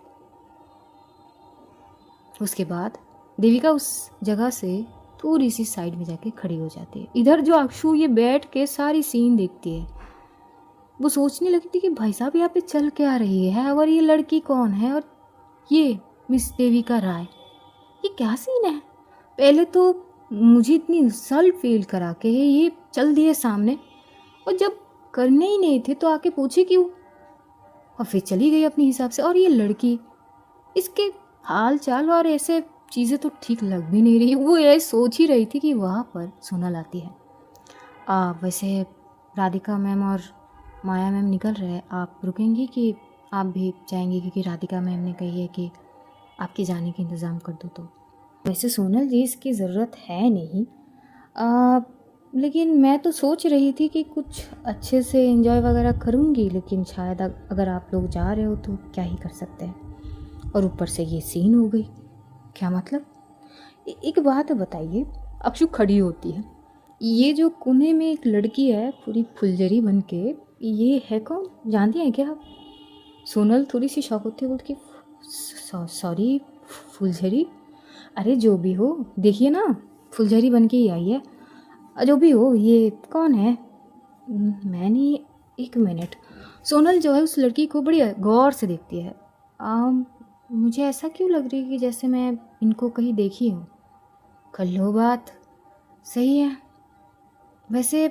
उसके बाद देविका उस जगह से थोड़ी सी साइड में जाके खड़ी हो जाती है। इधर जो अक्षु ये बैठ के सारी सीन देखती है, वो सोचने लगती थी कि भाई साहब यहाँ पे चल क्या रही है, और ये लड़की कौन है, और ये मिस देविका राय, ये क्या सीन है। पहले तो मुझे इतनी इंसल्ट फील करा के ये चल दिए सामने, और जब करने ही नहीं थे तो आके पूछे क्यों, और फिर चली गई अपने हिसाब से। और ये लड़की, इसके हाल चाल और ऐसे चीज़ें तो ठीक लग भी नहीं रही। वो ये सोच ही रही थी कि वहाँ पर सोनल आती है। वैसे राधिका मैम और माया मैम निकल रहे हैं, आप रुकेंगी कि आप भी जाएंगी? क्योंकि राधिका मैम ने कही है कि आपके जाने का इंतज़ाम कर दो। तो वैसे सोनल जी इसकी ज़रूरत है नहीं, लेकिन मैं तो सोच रही थी कि कुछ अच्छे से एंजॉय वगैरह करूँगी, लेकिन शायद अगर आप लोग जा रहे हो तो क्या ही कर सकते हैं। और ऊपर से ये सीन हो गई। क्या मतलब? एक बात बताइए। अक्षु खड़ी होती है। ये जो कोने में एक लड़की है पूरी फुलझड़ी बन के, ये है कौन, जानती हैं क्या आप? सोनल थोड़ी सी शॉक होती है, बोलती कि सॉरी फुलझड़ी। अरे जो भी हो, देखिए ना फुलझड़ी बन के ही आई है। जो भी हो, ये कौन है? मैंने, एक मिनट। सोनल जो है उस लड़की को बड़ी गौर से देखती है। मुझे ऐसा क्यों लग रही है कि जैसे मैं इनको कहीं देखी हूँ। कर लो बात, सही है। वैसे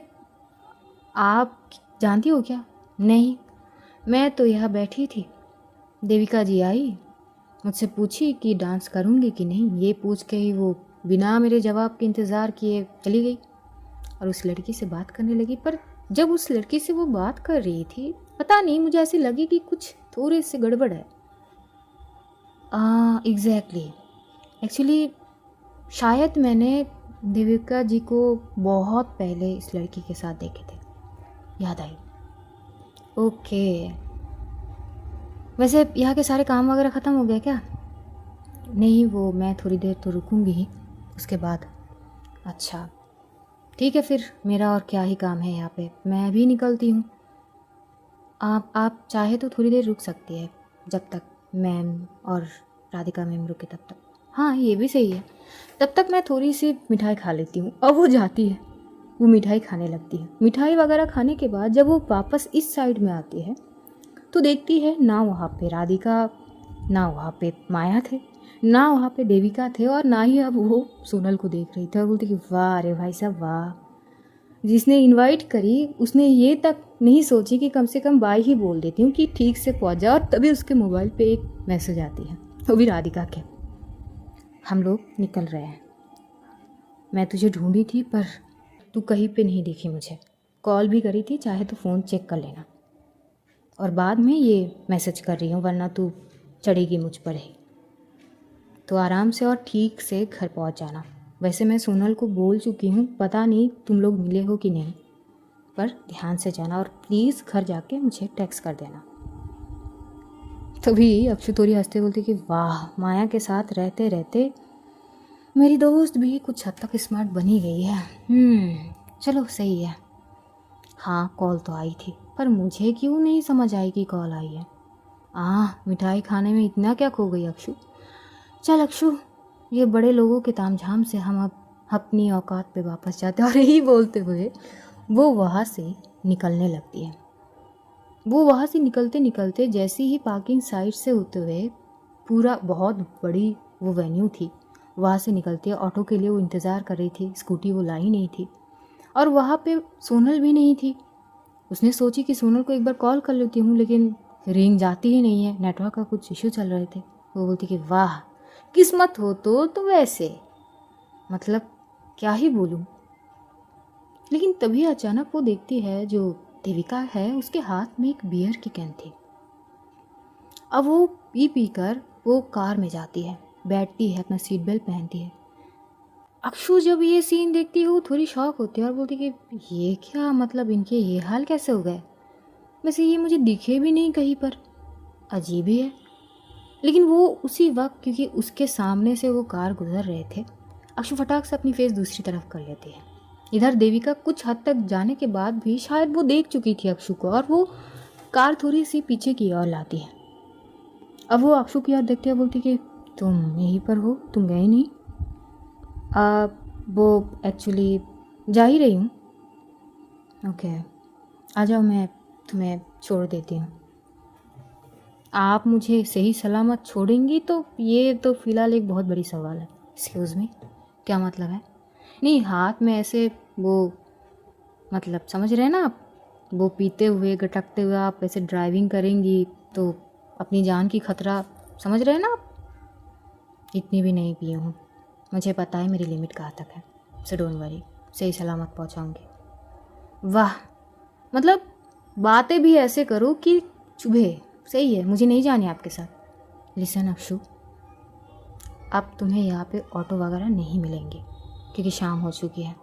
आप जानती हो क्या? नहीं, मैं तो यहाँ बैठी थी, देविका जी आई, मुझसे पूछी कि डांस करूँगी कि नहीं। ये पूछ के ही वो बिना मेरे जवाब के इंतज़ार किए चली गई और उस लड़की से बात करने लगी। पर जब उस लड़की से वो बात कर रही थी, पता नहीं मुझे ऐसी लगी कि कुछ थोड़े से गड़बड़ है। एग्जैक्टली। एक्चुअली शायद मैंने देविका जी को बहुत पहले इस लड़की के साथ देखे थे, याद आई। ओके। वैसे यहाँ के सारे काम वगैरह ख़त्म हो गए क्या? नहीं, वो मैं थोड़ी देर तो रुकूंगी ही, उसके बाद। अच्छा ठीक है, फिर मेरा और क्या ही काम है यहाँ पे, मैं भी निकलती हूँ। आप चाहे तो थोड़ी देर रुक सकती है, जब तक मैम और राधिका मैम रुके तब तक। हाँ ये भी सही है, तब तक मैं थोड़ी सी मिठाई खा लेती हूँ। अब वो जाती है, वो मिठाई खाने लगती है। मिठाई वगैरह खाने के बाद जब वो वापस इस साइड में आती है तो देखती है ना वहाँ पे राधिका, ना वहाँ पे माया थे, ना वहाँ पे देविका थे, और ना ही अब वो सोनल को देख रही थी। और बोलती कि वाह अरे भाई साहब वाह, जिसने इनवाइट करी उसने ये तक नहीं सोची कि कम से कम बाय ही बोल देती हूँ कि ठीक से पहुँच जाए। और तभी उसके मोबाइल पे एक मैसेज आती है, वो भी राधिका के, हम लोग निकल रहे हैं। मैं तुझे ढूंढी थी पर तू कहीं पे नहीं दिखी मुझे, कॉल भी करी थी, चाहे तो फ़ोन चेक कर लेना। और बाद में ये मैसेज कर रही हूँ, वरना तू चढ़ेगी मुझ पर ही। तो आराम से और ठीक से घर पहुँच जाना। वैसे मैं सोनल को बोल चुकी हूँ, पता नहीं तुम लोग मिले हो कि नहीं, पर ध्यान से जाना और प्लीज़ घर जाके मुझे टेक्स्ट कर देना। तभी अक्षु थोड़ी हंसते बोलती कि वाह, माया के साथ रहते रहते मेरी दोस्त भी कुछ हद तक स्मार्ट बनी गई है। चलो सही है। हाँ कॉल तो आई थी, पर मुझे क्यों नहीं समझ आई कि कॉल आई है। मिठाई खाने में इतना क्या खो गई अक्षु। चल अक्षु, ये बड़े लोगों के तामझाम से हम अब अपनी औकात पे वापस जाते हैं। और यही बोलते हुए वो वहाँ से निकलने लगती है। वो वहाँ से निकलते निकलते जैसे ही पार्किंग साइड से होते हुए, पूरा बहुत बड़ी वो वेन्यू थी, वहाँ से निकलती, ऑटो के लिए वो इंतज़ार कर रही थी, स्कूटी वो लाई नहीं थी, और वहाँ पे सोनल भी नहीं थी। उसने सोची कि सोनल को एक बार कॉल कर लेती हूँ, लेकिन रिंग जाती ही नहीं है, नेटवर्क का कुछ इशू चल रहे थे। वो बोलती कि वाह किस्मत हो तो वैसे, मतलब क्या ही बोलूँ। लेकिन तभी अचानक वो देखती है जो देविका है उसके हाथ में एक बियर की कैन थी। अब वो पी कर वो कार में जाती है, बैठती है, अपना सीट बेल्ट पहनती है। अक्षु जब ये सीन देखती है वो थोड़ी शॉक होती है और बोलती कि ये क्या, मतलब इनके ये हाल कैसे हो गए। वैसे ये मुझे दिखे भी नहीं कहीं पर, अजीब ही है। लेकिन वो उसी वक्त, क्योंकि उसके सामने से वो कार गुजर रहे थे, अक्षु फटाक से अपनी फेस दूसरी तरफ कर लेती है। इधर देविका कुछ हद तक जाने के बाद भी शायद वो देख चुकी थी अक्षु को, और वो कार थोड़ी सी पीछे की ओर लाती है। अब वो अक्षु की ओर देखते हुए बोलती कि तुम यहीं पर हो, तुम गए नहीं। वो एक्चुअली जा ही रही हूँ। ओके आ जाओ, मैं तुम्हें छोड़ देती हूँ। आप मुझे सही सलामत छोड़ेंगी? तो ये तो फ़िलहाल एक बहुत बड़ी सवाल है। एक्सक्यूज़ मी, क्या मतलब है? नहीं, हाथ में ऐसे वो, मतलब समझ रहे हैं ना आप, वो पीते हुए गटकते हुए आप ऐसे ड्राइविंग करेंगी तो अपनी जान की खतरा, समझ रहे हैं ना आप? इतनी भी नहीं पी हूँ, मुझे पता है मेरी लिमिट कहाँ तक है, सो डोंट वरी, सही सलामत पहुँचाऊँगी। वाह, मतलब बातें भी ऐसे करो कि चुभे। सही है, मुझे नहीं जाने आपके साथ। लिसन अक्षु, अब तुम्हें यहाँ पे ऑटो वगैरह नहीं मिलेंगे क्योंकि शाम हो चुकी है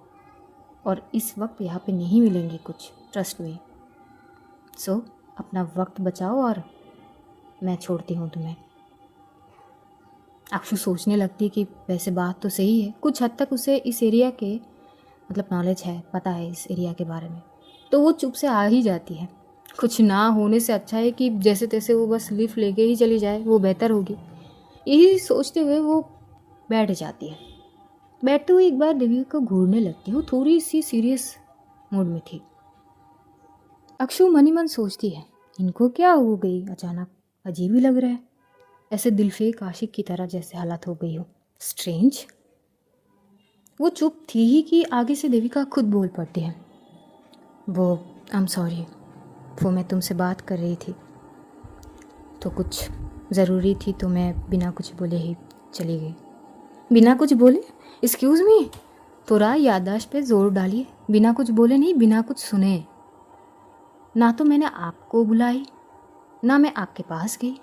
और इस वक्त यहाँ पे नहीं मिलेंगे कुछ, ट्रस्ट में। सो अपना वक्त बचाओ और मैं छोड़ती हूँ तुम्हें। अक्षु सोचने लगती है कि वैसे बात तो सही है, कुछ हद तक उसे इस एरिया के मतलब नॉलेज है, पता है इस एरिया के बारे में, तो वो चुप से आ ही जाती है। कुछ ना होने से अच्छा है कि जैसे तैसे वो बस लिफ्ट लेके ही चली जाए, वो बेहतर होगी। यही सोचते हुए वो बैठ जाती है। बैठते हुए एक बार देविका को घूरने लगती है, वो थोड़ी सी सीरियस मूड में थी। अक्षु मन ही मन सोचती है, इनको क्या हो गई अचानक, अजीब ही लग रहा है, ऐसे दिलफेक आशिक की तरह जैसे हालत हो गई हो, स्ट्रेंज। वो चुप थी ही कि आगे से देविका खुद बोल पड़ती है, वो आई एम सॉरी, वो मैं तुमसे बात कर रही थी तो कुछ ज़रूरी थी तो मैं बिना कुछ बोले ही चली गई। बिना कुछ बोले? एक्सक्यूज़ मी, थोड़ा याददाश्त पे जोर डालिए। बिना कुछ बोले नहीं, बिना कुछ सुने। ना तो मैंने आपको बुलाई, ना मैं आपके पास गई,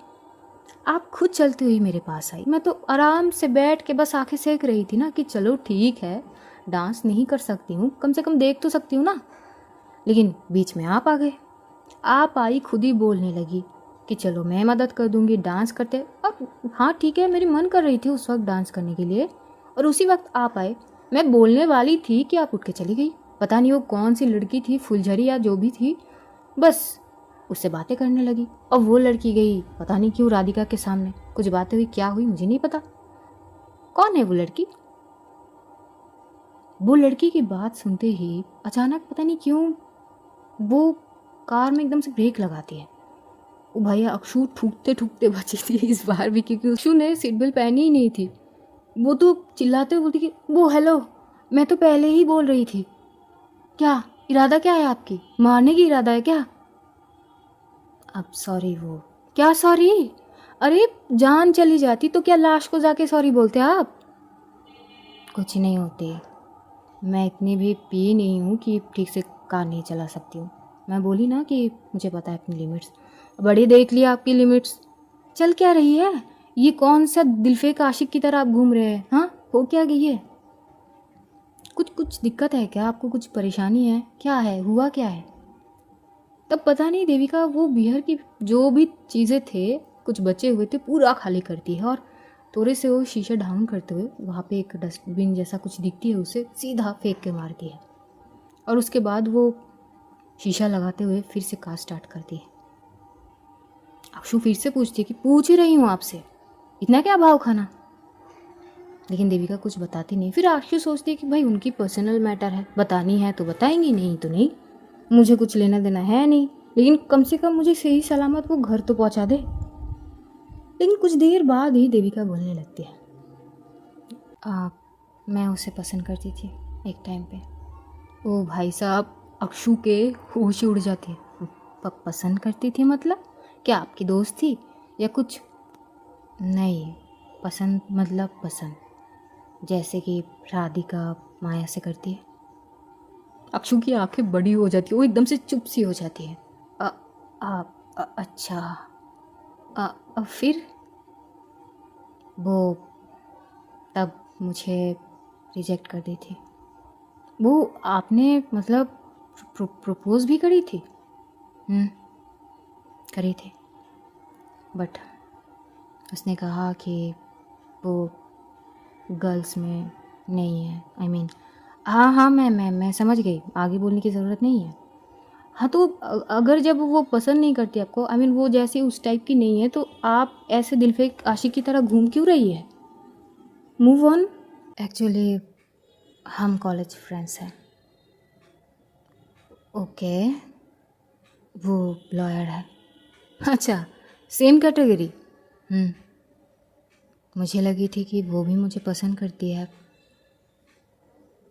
आप खुद चलती हुई मेरे पास आई। मैं तो आराम से बैठ के बस आंखें सेक रही थी ना कि चलो ठीक है, डांस नहीं कर सकती हूँ, कम से कम देख तो सकती हूँ ना। लेकिन बीच में आप आ गए। आप आई, खुद ही बोलने लगी कि चलो मैं मदद कर दूंगी, डांस करते। और हाँ ठीक है, मेरी मन कर रही थी उस वक्त डांस करने के लिए, और उसी वक्त आप आए। मैं बोलने वाली थी कि आप उठ के चली गई। पता नहीं वो कौन सी लड़की थी, फुलझड़ी या जो भी थी, बस उससे बातें करने लगी। और वो लड़की गई पता नहीं क्यों राधिका के सामने, कुछ बातें हुई, क्या हुई मुझे नहीं पता। कौन है वो लड़की? वो लड़की की बात सुनते ही अचानक पता नहीं क्यों वो कार में एकदम से ब्रेक लगाती है। वो भैया अक्षु ठुकते ठुकते बची थी इस बार भी, क्योंकि अक्षु ने सीट बेल्ट पहनी ही नहीं थी। वो तो चिल्लाते हुए बोलती कि वो हेलो, मैं तो पहले ही बोल रही थी। क्या इरादा क्या है आपकी, मारने की इरादा है क्या? अब सॉरी, वो क्या सॉरी? अरे जान चली जाती तो क्या लाश को जाके सॉरी बोलते आप? कुछ नहीं होती, मैं इतनी भी पी नहीं हूँ कि ठीक से कार नहीं चला सकती हूँ। मैं बोली ना कि मुझे पता है अपनी लिमिट्स। बड़ी देख लिया आपकी लिमिट्स। चल क्या रही है, ये कौन सा दिलफेक आशिक की तरह आप घूम रहे हैं? हाँ, हो क्या गई है? कुछ दिक्कत है क्या आपको, कुछ परेशानी है क्या, है हुआ क्या है? तब पता नहीं देविका वो बियर की जो भी चीज़ें थे, कुछ बचे हुए थे, पूरा खाली करती है और थोड़े से वो शीशा डाउन करते हुए वहाँ पे एक डस्टबिन जैसा कुछ दिखती है, उसे सीधा फेंक के मारती है। और उसके बाद वो शीशा लगाते हुए फिर से कार स्टार्ट करती है। अक्षु फिर से पूछती है कि पूछ ही रही हूँ आपसे, इतना क्या भाव खाना? लेकिन देविका कुछ बताती नहीं। फिर अक्षु सोचती है कि भाई उनकी पर्सनल मैटर है, बतानी है तो बताएंगी, नहीं तो नहीं, मुझे कुछ लेना देना है नहीं, लेकिन कम से कम मुझे सही सलामत वो घर तो पहुंचा दे। लेकिन कुछ देर बाद ही देविका बोलने लगती है, मैं उसे पसंद करती थी एक टाइम पे। ओ भाई साहब, अक्षु के होश ही उड़ जाती है। पसंद करती थी मतलब क्या आपकी दोस्त थी या कुछ? नहीं, पसंद मतलब पसंद, जैसे कि राधिका माया से करती है। अक्षु की आंखें बड़ी हो जाती है, वो एकदम से चुप सी हो जाती है। अ, अच्छा, फिर वो तब मुझे रिजेक्ट कर दी थी। वो आपने मतलब प्रपोज भी करी थी? करी थी, बट उसने कहा कि वो गर्ल्स में नहीं है। आई मीन हाँ हाँ, मैं समझ गई, आगे बोलने की ज़रूरत नहीं है। हाँ तो अगर जब वो पसंद नहीं करती आपको, आई मीन वो जैसी उस टाइप की नहीं है, तो आप ऐसे दिलफेक आशिक की तरह घूम क्यों रही है? Move on. एक्चुअली हम कॉलेज फ्रेंड्स हैं। ओके, वो लॉयर है? अच्छा, सेम कैटेगरी। मुझे लगी थी कि वो भी मुझे पसंद करती है।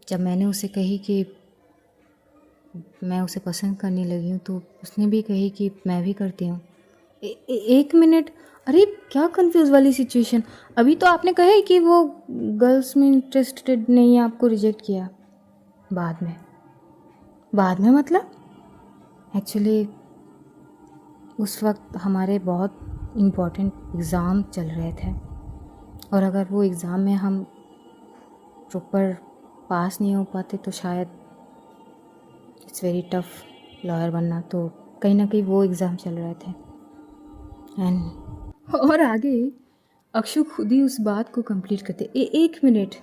जब मैंने उसे कही कि मैं उसे पसंद करने लगी हूँ तो उसने भी कही कि मैं भी करती हूँ। एक मिनट, अरे क्या कंफ्यूज वाली सिचुएशन। अभी तो आपने कहा है कि वो गर्ल्स में इंटरेस्टेड नहीं है, आपको रिजेक्ट किया। बाद में, बाद में मतलब एक्चुअली उस वक्त हमारे बहुत इम्पोर्टेंट एग्ज़ाम चल रहे थे, और अगर वो एग्ज़ाम में हम प्रॉपर पास नहीं हो पाते तो शायद इट्स वेरी टफ लॉयर बनना। तो कहीं ना कहीं वो एग्ज़ाम चल रहे थे एंड और आगे अक्षु खुद ही उस बात को कंप्लीट करते। एक मिनट,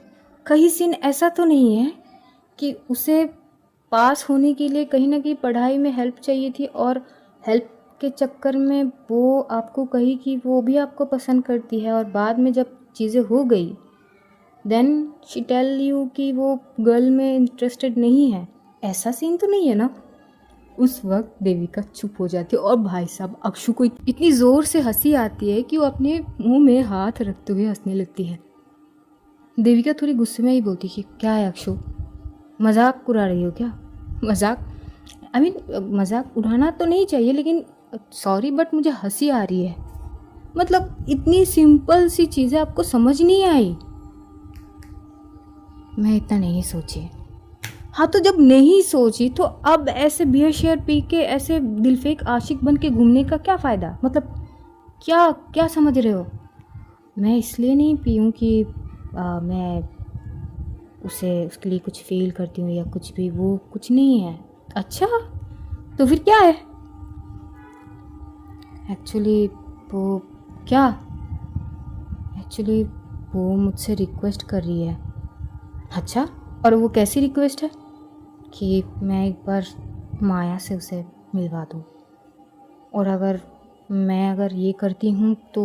कहीं सीन ऐसा तो नहीं है कि उसे पास होने के लिए कहीं ना कहीं पढ़ाई में हेल्प चाहिए थी, और हेल्प के चक्कर में वो आपको कही कि वो भी आपको पसंद करती है, और बाद में जब चीज़ें हो गई देन शी टेल यू कि वो गर्ल में इंटरेस्टेड नहीं है? ऐसा सीन तो नहीं है ना? उस वक्त देविका चुप हो जाती है, और भाई साहब अक्षु को इतनी ज़ोर से हंसी आती है कि वो अपने मुंह में हाथ रखते हुए हंसने लगती है। देविका थोड़ी गुस्से में ही बोलती कि क्या है अक्षु, मजाक उड़ा रही हो क्या? मजाक, आई मीन मजाक उड़ाना तो नहीं चाहिए, लेकिन सॉरी बट मुझे हंसी आ रही है। मतलब इतनी सिंपल सी चीज़ें आपको समझ नहीं आई? मैं इतना नहीं सोची। हाँ तो जब नहीं सोची तो अब ऐसे बियर शेयर पी के ऐसे दिलफेक आशिक बन के घूमने का क्या फ़ायदा? मतलब क्या क्या समझ रहे हो? मैं इसलिए नहीं पी हूँ कि मैं उसके लिए कुछ फील करती हूँ या कुछ भी, वो कुछ नहीं है। अच्छा, तो फिर क्या है एक्चुअली? वो क्या एक्चुअली वो मुझसे रिक्वेस्ट कर रही है। अच्छा, और वो कैसी रिक्वेस्ट है? कि मैं एक बार माया से उसे मिलवा दूँ, और अगर ये करती हूँ तो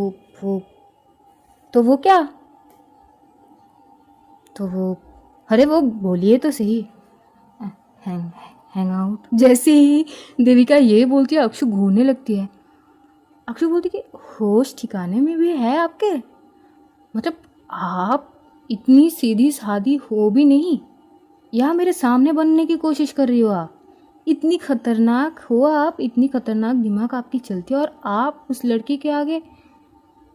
वो क्या, तो वो, अरे वो बोलिए तो सही। Hang hang out. जैसे ही देविका ये बोलती है अक्षु घूरने लगती है। अक्षु बोलती कि होश ठिकाने में भी है आपके? मतलब आप इतनी सीधी सादी हो भी नहीं, या मेरे सामने बनने की कोशिश कर रही हो आप? इतनी खतरनाक हो आप, इतनी खतरनाक दिमाग आपकी चलती है, और आप उस लड़की के आगे,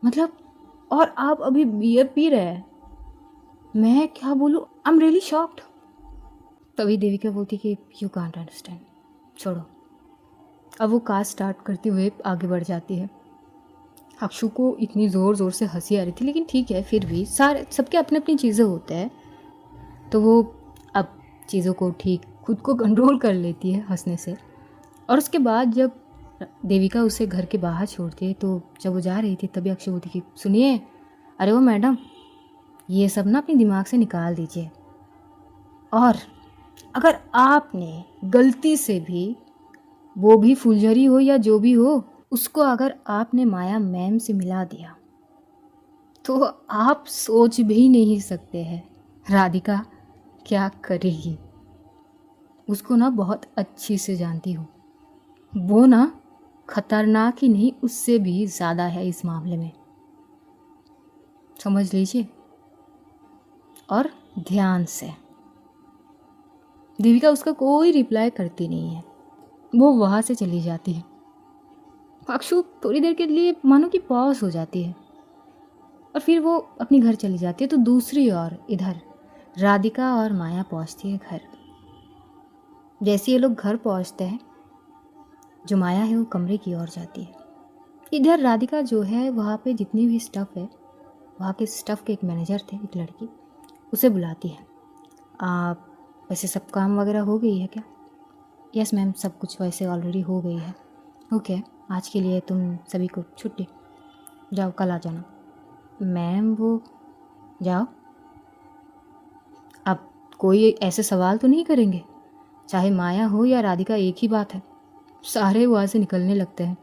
मतलब, और आप अभी बियर पी रहे हैं। मैं क्या बोलूँ, आई एम रियली शॉक्ड। तभी देविका बोलती कि यू कांट अंडरस्टैंड, छोड़ो। अब वो काज स्टार्ट करते हुए आगे बढ़ जाती है। अक्षु को इतनी ज़ोर ज़ोर से हंसी आ रही थी, लेकिन ठीक है, फिर भी सारे सबके अपनी अपनी चीज़ें होते हैं, तो वो अब चीज़ों को ठीक खुद को कंट्रोल कर लेती है हंसने से। और उसके बाद जब देविका उसे घर के बाहर छोड़ती है, तो जब वो जा रही थी तभी अक्षय बोलती कि सुनिए, अरे वो मैडम, ये सब ना अपने दिमाग से निकाल दीजिए, और अगर आपने गलती से भी, वो भी फुलझड़ी हो या जो भी हो, उसको अगर आपने माया मैम से मिला दिया तो आप सोच भी नहीं सकते हैं राधिका क्या करेगी। उसको ना बहुत अच्छी से जानती हूँ, वो ना खतरनाक ही नहीं, उससे भी ज़्यादा है इस मामले में, समझ लीजिए। और ध्यान से। देविका उसका कोई रिप्लाई करती नहीं है, वो वहाँ से चली जाती है। अक्षु थोड़ी देर के लिए मानो कि पॉज हो जाती है, और फिर वो अपनी घर चली जाती है। तो दूसरी ओर इधर राधिका और माया पहुँचती है घर। जैसे ये लोग घर पहुँचते हैं, जो माया है वो कमरे की ओर जाती है। इधर राधिका जो है, वहाँ पे जितनी भी स्टफ़ है, वहाँ के स्टफ़ के एक मैनेजर थे, एक लड़की, उसे बुलाती है। आप वैसे सब काम वगैरह हो गई है क्या? यस मैम, सब कुछ वैसे ऑलरेडी हो गई है। ओके, आज के लिए तुम सभी को छुट्टी, जाओ कल आ जाना। मैम वो, जाओ, अब कोई ऐसे सवाल तो नहीं करेंगे? चाहे माया हो या राधिका, एक ही बात है। सारे वहाँ से निकलने लगते हैं।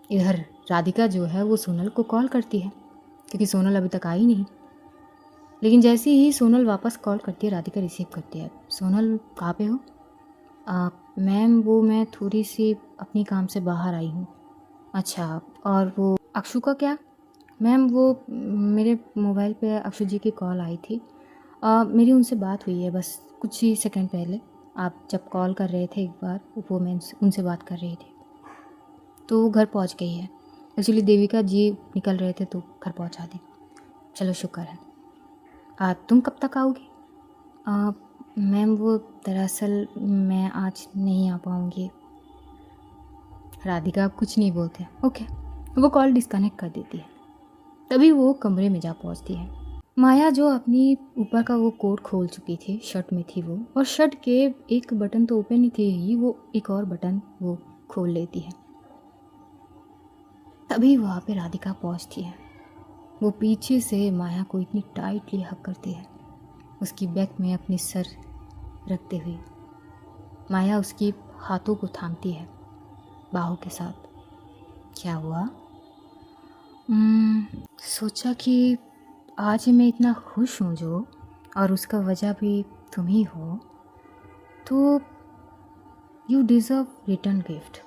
इधर राधिका जो है वो सोनल को कॉल करती है, क्योंकि सोनल अभी तक आई नहीं। लेकिन जैसे ही सोनल वापस कॉल करती है, राधिका रिसीव करती है। सोनल कहाँ पे हो? मैम वो मैं थोड़ी सी अपनी काम से बाहर आई हूँ। अच्छा, और वो अक्षु का क्या? मैम वो मेरे मोबाइल पे अक्षु जी की कॉल आई थी, मेरी उनसे बात हुई है बस कुछ ही सेकंड पहले। आप जब कॉल कर रहे थे एक बार, वो मैं उनसे बात कर रही थी। तो वो घर पहुंच गई है। एक्चुअली देविका जी निकल रहे थे तो घर पहुंचा दी। चलो शुक्र है। तुम कब तक आओगी? मैम वो दरअसल मैं आज नहीं आ पाऊँगी। राधिका कुछ नहीं बोलते। ओके, वो कॉल डिस्कनेक्ट कर देती है। तभी वो कमरे में जा पहुंचती है। माया जो अपनी ऊपर का वो कोट खोल चुकी थी, शर्ट में थी वो, और शर्ट के एक बटन तो ओपन ही थे ही, वो एक और बटन वो खोल लेती है। तभी वहाँ पे राधिका पहुँचती है। वो पीछे से माया को इतनी टाइटली हग करती है, उसकी बैक में अपनी सर रखते हुए। माया उसकी हाथों को थामती है बाहों के साथ। क्या हुआ? सोचा कि आज मैं इतना खुश हूँ जो, और उसका वजह भी तुम ही हो, तो you deserve return gift.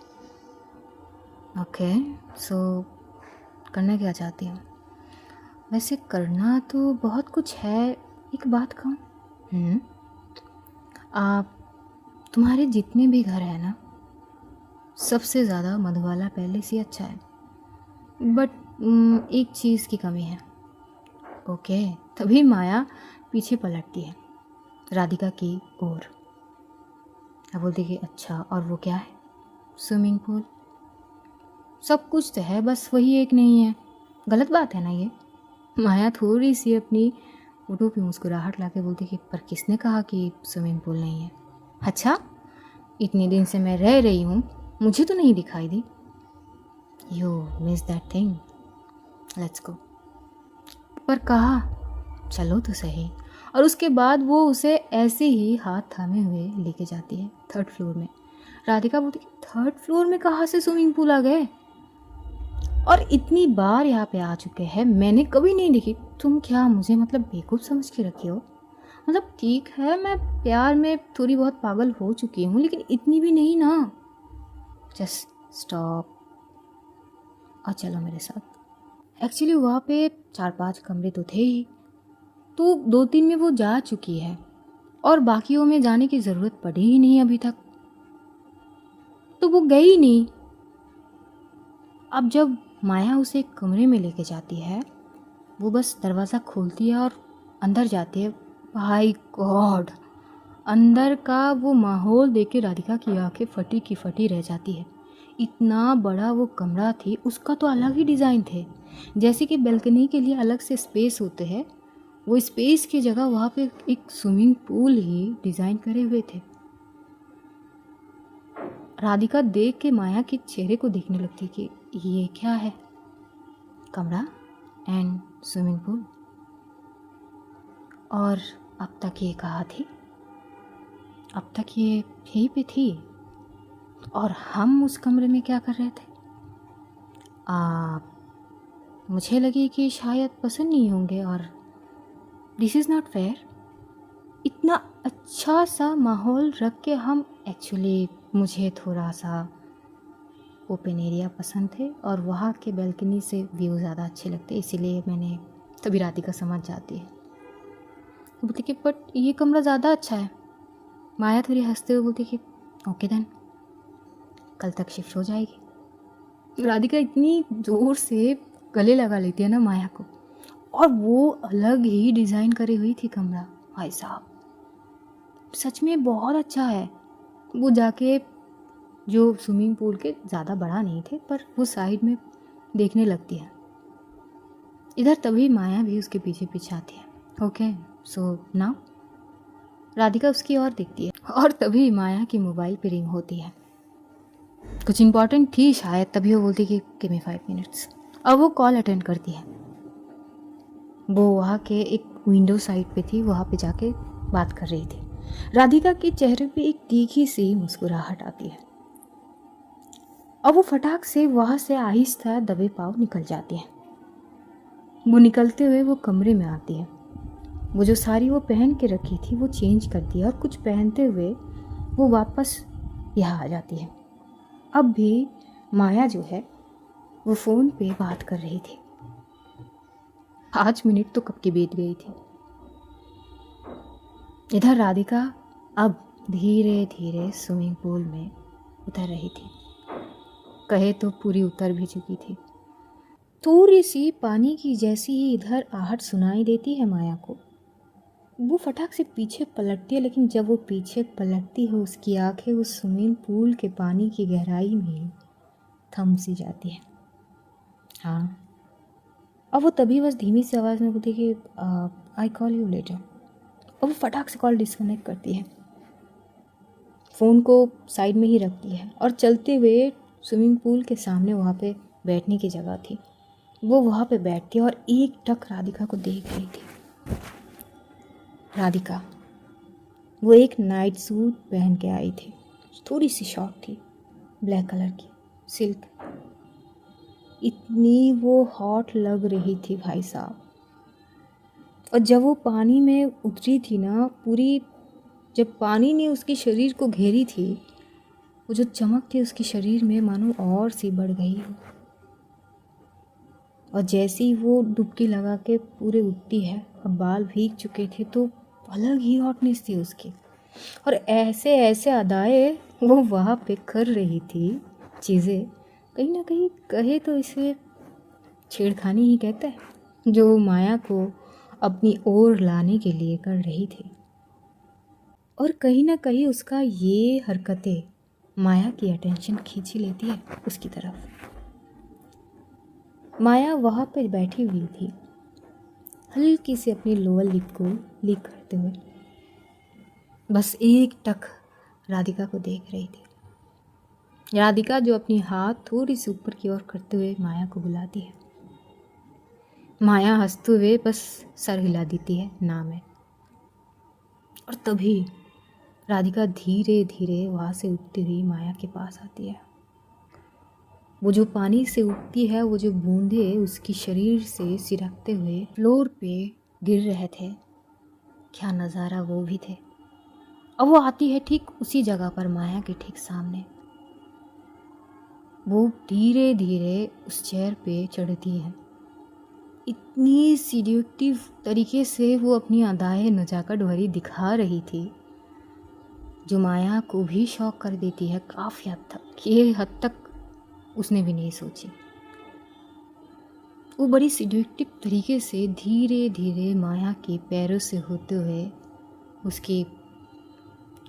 Okay, so करना क्या चाहती हूँ? वैसे करना तो बहुत कुछ है, एक बात कहूँ? आप तुम्हारे जितने भी घर हैं ना, सबसे ज़्यादा मधुबाला पैलेस ही अच्छा है, बट एक चीज़ की कमी है। ओके, तभी माया पीछे पलटती है राधिका की ओर। अब बोलती कि अच्छा, और वो क्या है? Swimming pool. सब कुछ तो है, बस वही एक नहीं है। गलत बात है ना ये? माया थोड़ी सी अपनी होठों पे मुस्कुराहट लाके बोलती कि पर किसने कहा कि स्विमिंग पूल नहीं है? अच्छा, इतने दिन से मैं रह रही हूँ, मुझे तो नहीं दिखाई दी। You miss that thing, let's go. पर कहा चलो तो सही। और उसके बाद वो उसे ऐसे ही हाथ थामे हुए लेके जाती है 3rd फ्लोर में। राधिका बोलती कि 3rd फ्लोर में कहाँ से स्विमिंग पूल आ गए? और इतनी बार यहाँ पे आ चुके हैं, मैंने कभी नहीं देखी। तुम क्या मुझे मतलब बेवकूफ़ समझ के रखी हो? मतलब ठीक है, मैं प्यार में थोड़ी बहुत पागल हो चुकी हूँ, लेकिन इतनी भी नहीं ना। जस्ट स्टॉप और चलो मेरे साथ। एक्चुअली वहाँ पे 4-5 कमरे तो थे ही, तो 2-3 में वो जा चुकी है और बाकियों में जाने की ज़रूरत पड़ी ही नहीं अभी तक, तो वो गई नहीं। अब जब माया उसे एक कमरे में लेके जाती है, वो बस दरवाज़ा खोलती है और अंदर जाती है। भाई गॉड, अंदर का वो माहौल देख के राधिका की आंखें फटी की फटी रह जाती है। इतना बड़ा वो कमरा थी, उसका तो अलग ही डिज़ाइन थे। जैसे कि बैल्कनी के लिए अलग से स्पेस होते हैं, वो स्पेस की जगह वहाँ पे एक स्विमिंग पूल ही डिज़ाइन करे हुए थे। राधिका देख के माया के चेहरे को देखने लगती कि ये क्या है? कमरा एंड स्विमिंग पूल। और अब तक ये कहाँ थी? अब तक ये यहीं पे थी, और हम उस कमरे में क्या कर रहे थे? मुझे लगी कि शायद पसंद नहीं होंगे, और दिस इज़ नॉट फेयर। इतना अच्छा सा माहौल रख के हम एक्चुअली, मुझे थोड़ा सा ओपन एरिया पसंद थे और वहाँ के बैल्कनी से व्यू ज़्यादा अच्छे लगते, इसीलिए मैंने, तभी राधिका समझ जाती है। वो बोलती कि बट ये कमरा ज़्यादा अच्छा है। माया थोड़ी हंसते हुए बोलती कि ओके देन, कल तक शिफ्ट हो जाएगी। राधिका इतनी ज़ोर से गले लगा लेती है ना माया को, और वो अलग ही डिज़ाइन करी हुई थी कमरा। भाई साहब सच में बहुत अच्छा है। वो जाके जो स्विमिंग पूल के ज़्यादा बड़ा नहीं थे, पर वो साइड में देखने लगती है इधर। तभी माया भी उसके पीछे पीछे आती है। ओके सो नाउ राधिका उसकी ओर देखती है, और तभी माया की मोबाइल पे रिंग होती है। कुछ इम्पोर्टेंट थी शायद, तभी वो बोलती कि गिव मी 5 मिनट्स। अब वो कॉल अटेंड करती है। वो वहाँ के एक विंडो साइड पे थी, वहाँ पे जाके बात कर रही थी। राधिका के चेहरे पे एक तीखी सी मुस्कुराहट आती है, और वो फटाक से वहाँ से आहिस्ता दबे पाँव निकल जाती है। वो निकलते हुए वो कमरे में आती है। वो जो साड़ी वो पहन के रखी थी वो चेंज करती है, और कुछ पहनते हुए वो वापस यहाँ आ जाती है। अब भी माया जो है वो फ़ोन पे बात कर रही थी। 5 मिनट तो कब की बीत गई थी। इधर राधिका अब धीरे धीरे स्विमिंग पूल में उतर रही थी। कहे तो पूरी उतर भी चुकी थी। थोड़ी सी पानी की जैसी ही इधर आहट सुनाई देती है माया को। वो फटाक से पीछे पलटती है, लेकिन जब वो पीछे पलटती है उसकी आंखें उस स्विमिंग पूल के पानी की गहराई में थम सी जाती है। हाँ, अब वो तभी बस धीमी सी आवाज़ में बोलती कि आई कॉल यू लेटर। और वो फटाक से कॉल डिस्कनेक्ट करती है, फ़ोन को साइड में ही रखती है और चलते हुए स्विमिंग पूल के सामने वहाँ पे बैठने की जगह थी, वो वहाँ पे बैठती है और एक टक राधिका को देख रही थी। राधिका, वो एक नाइट सूट पहन के आई थी, थोड़ी सी शॉर्ट थी, ब्लैक कलर की सिल्क। इतनी वो हॉट लग रही थी भाई साहब। और जब वो पानी में उतरी थी ना, पूरी जब पानी ने उसके शरीर को घेरी थी, वो जो चमक थी उसके शरीर में मानो और सी बढ़ गई हो। और जैसे ही वो डुबकी लगा के पूरे उठती है, अब बाल भीग चुके थे तो अलग ही हॉटनेस थी उसकी। और ऐसे ऐसे अदाएं वो वहाँ पे कर रही थी, चीज़ें कहीं ना कहीं कहे तो इसे छेड़खानी ही कहते हैं, जो माया को अपनी ओर लाने के लिए कर रही थी। और कहीं ना कहीं उसका ये हरकतें माया की अटेंशन खींच ही लेती है उसकी तरफ। माया वहाँ पे बैठी हुई थी, हल्की से अपनी लोअर लिप को लीक करते हुए, बस एक टक राधिका को देख रही थी। राधिका जो अपनी हाथ थोड़ी सी ऊपर की ओर करते हुए माया को बुलाती है। माया हंसते हुए बस सर हिला देती है ना में। और तभी राधिका धीरे धीरे वहाँ से उठती हुई माया के पास आती है। वो जो पानी से उठती है, वो जो बूंदे उसकी शरीर से सिरकते हुए फ्लोर पे गिर रहे थे, क्या नज़ारा वो भी थे। अब वो आती है ठीक उसी जगह पर, माया के ठीक सामने। वो धीरे धीरे उस चेयर पे चढ़ती है। इतनी सीड्यूटिव तरीके से वो अपनी अदाएं नजाकत भरी दिखा रही थी, जो माया को भी शॉक कर देती है काफ़ी हद तक। ये हद तक उसने भी नहीं सोची। वो बड़ी सीड्यूटिव तरीके से धीरे धीरे माया के पैरों से होते हुए उसके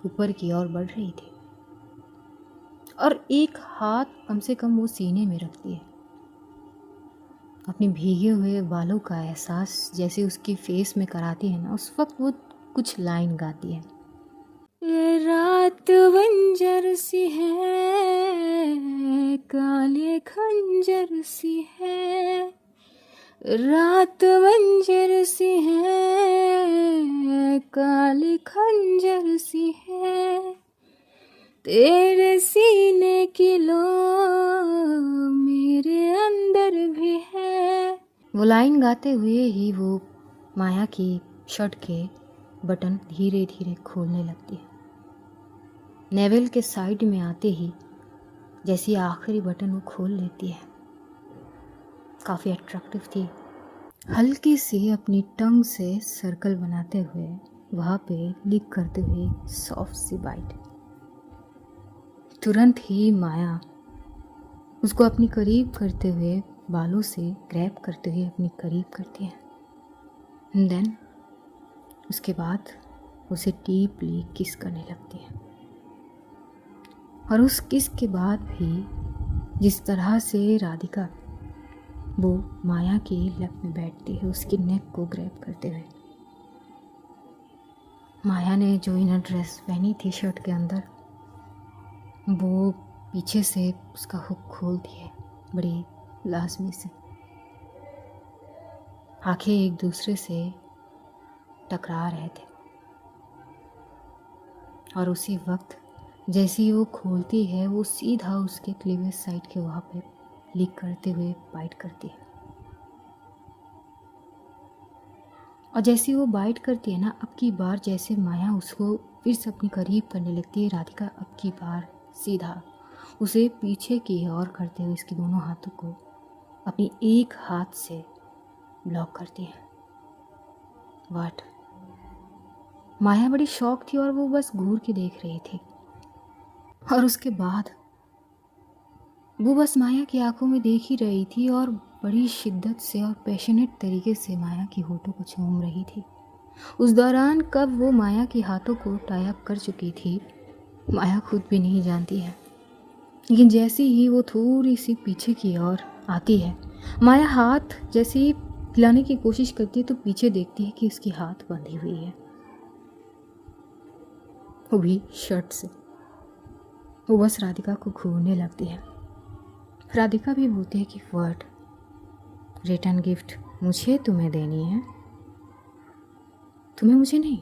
ऊपर की ओर बढ़ रही थी, और एक हाथ कम से कम वो सीने में रखती है। अपने भीगे हुए बालों का एहसास जैसे उसकी फेस में कराती है ना, उस वक्त वो कुछ लाइन गाती है। ये रात बंजर सी है, काले खंजर सी है, रात बंजर सी है, काले खंजर सी है, तेरे सीने की लो मेरे अंदर भी है। वो लाइन गाते हुए ही वो माया की शर्ट के बटन धीरे धीरे खोलने लगती है। नेवल के साइड में आते ही जैसी आखिरी बटन वो खोल लेती है। काफ़ी अट्रैक्टिव थी। हल्की सी अपनी टंग से सर्कल बनाते हुए वहाँ पे लिक करते हुए सॉफ्ट सी बाइट। तुरंत ही माया उसको अपनी करीब करते हुए बालों से ग्रैब करते हुए अपनी करीब करती है। देन उसके बाद उसे डीपली किस करने लगती है। और उस किस के बाद भी जिस तरह से राधिका वो माया की लप में बैठती है, उसकी नेक को ग्रैब करते हुए, माया ने जो इनर ड्रेस पहनी थी शर्ट के अंदर, वो पीछे से उसका हुक खोलती है बड़ी लाजमी से। आंखें एक दूसरे से टकरा रहे थे, और उसी वक्त जैसी वो खोलती है, वो सीधा उसके क्लीवेज साइड के वहाँ पे लीक करते हुए बाइट करती है। और जैसी वो बाइट करती है ना, अब की बार जैसे माया उसको फिर से अपनी करीब करने लगती है, राधिका अब की बार सीधा उसे पीछे की ओर करते हुए इसके दोनों हाथों को अपनी एक हाथ से ब्लॉक करती है। वाट? माया बड़ी शॉक थी और वो बस घूर के देख रही थी। और उसके बाद वो बस माया की आंखों में देख ही रही थी और बड़ी शिद्दत से और पैशनेट तरीके से माया की होठों को चूम रही थी। उस दौरान कब वो माया के हाथों को टाई अप कर चुकी थी, माया खुद भी नहीं जानती है। लेकिन जैसे ही वो थोड़ी सी पीछे की ओर आती है, माया हाथ जैसे ही हिलाने की कोशिश करती है तो पीछे देखती है कि उसकी हाथ बंधी हुई है, वो भी शर्ट से। वो बस राधिका को घूरने लगती है। राधिका भी बोलती है कि वर्ड रिटर्न गिफ्ट मुझे तुम्हें देनी है, तुम्हें मुझे नहीं।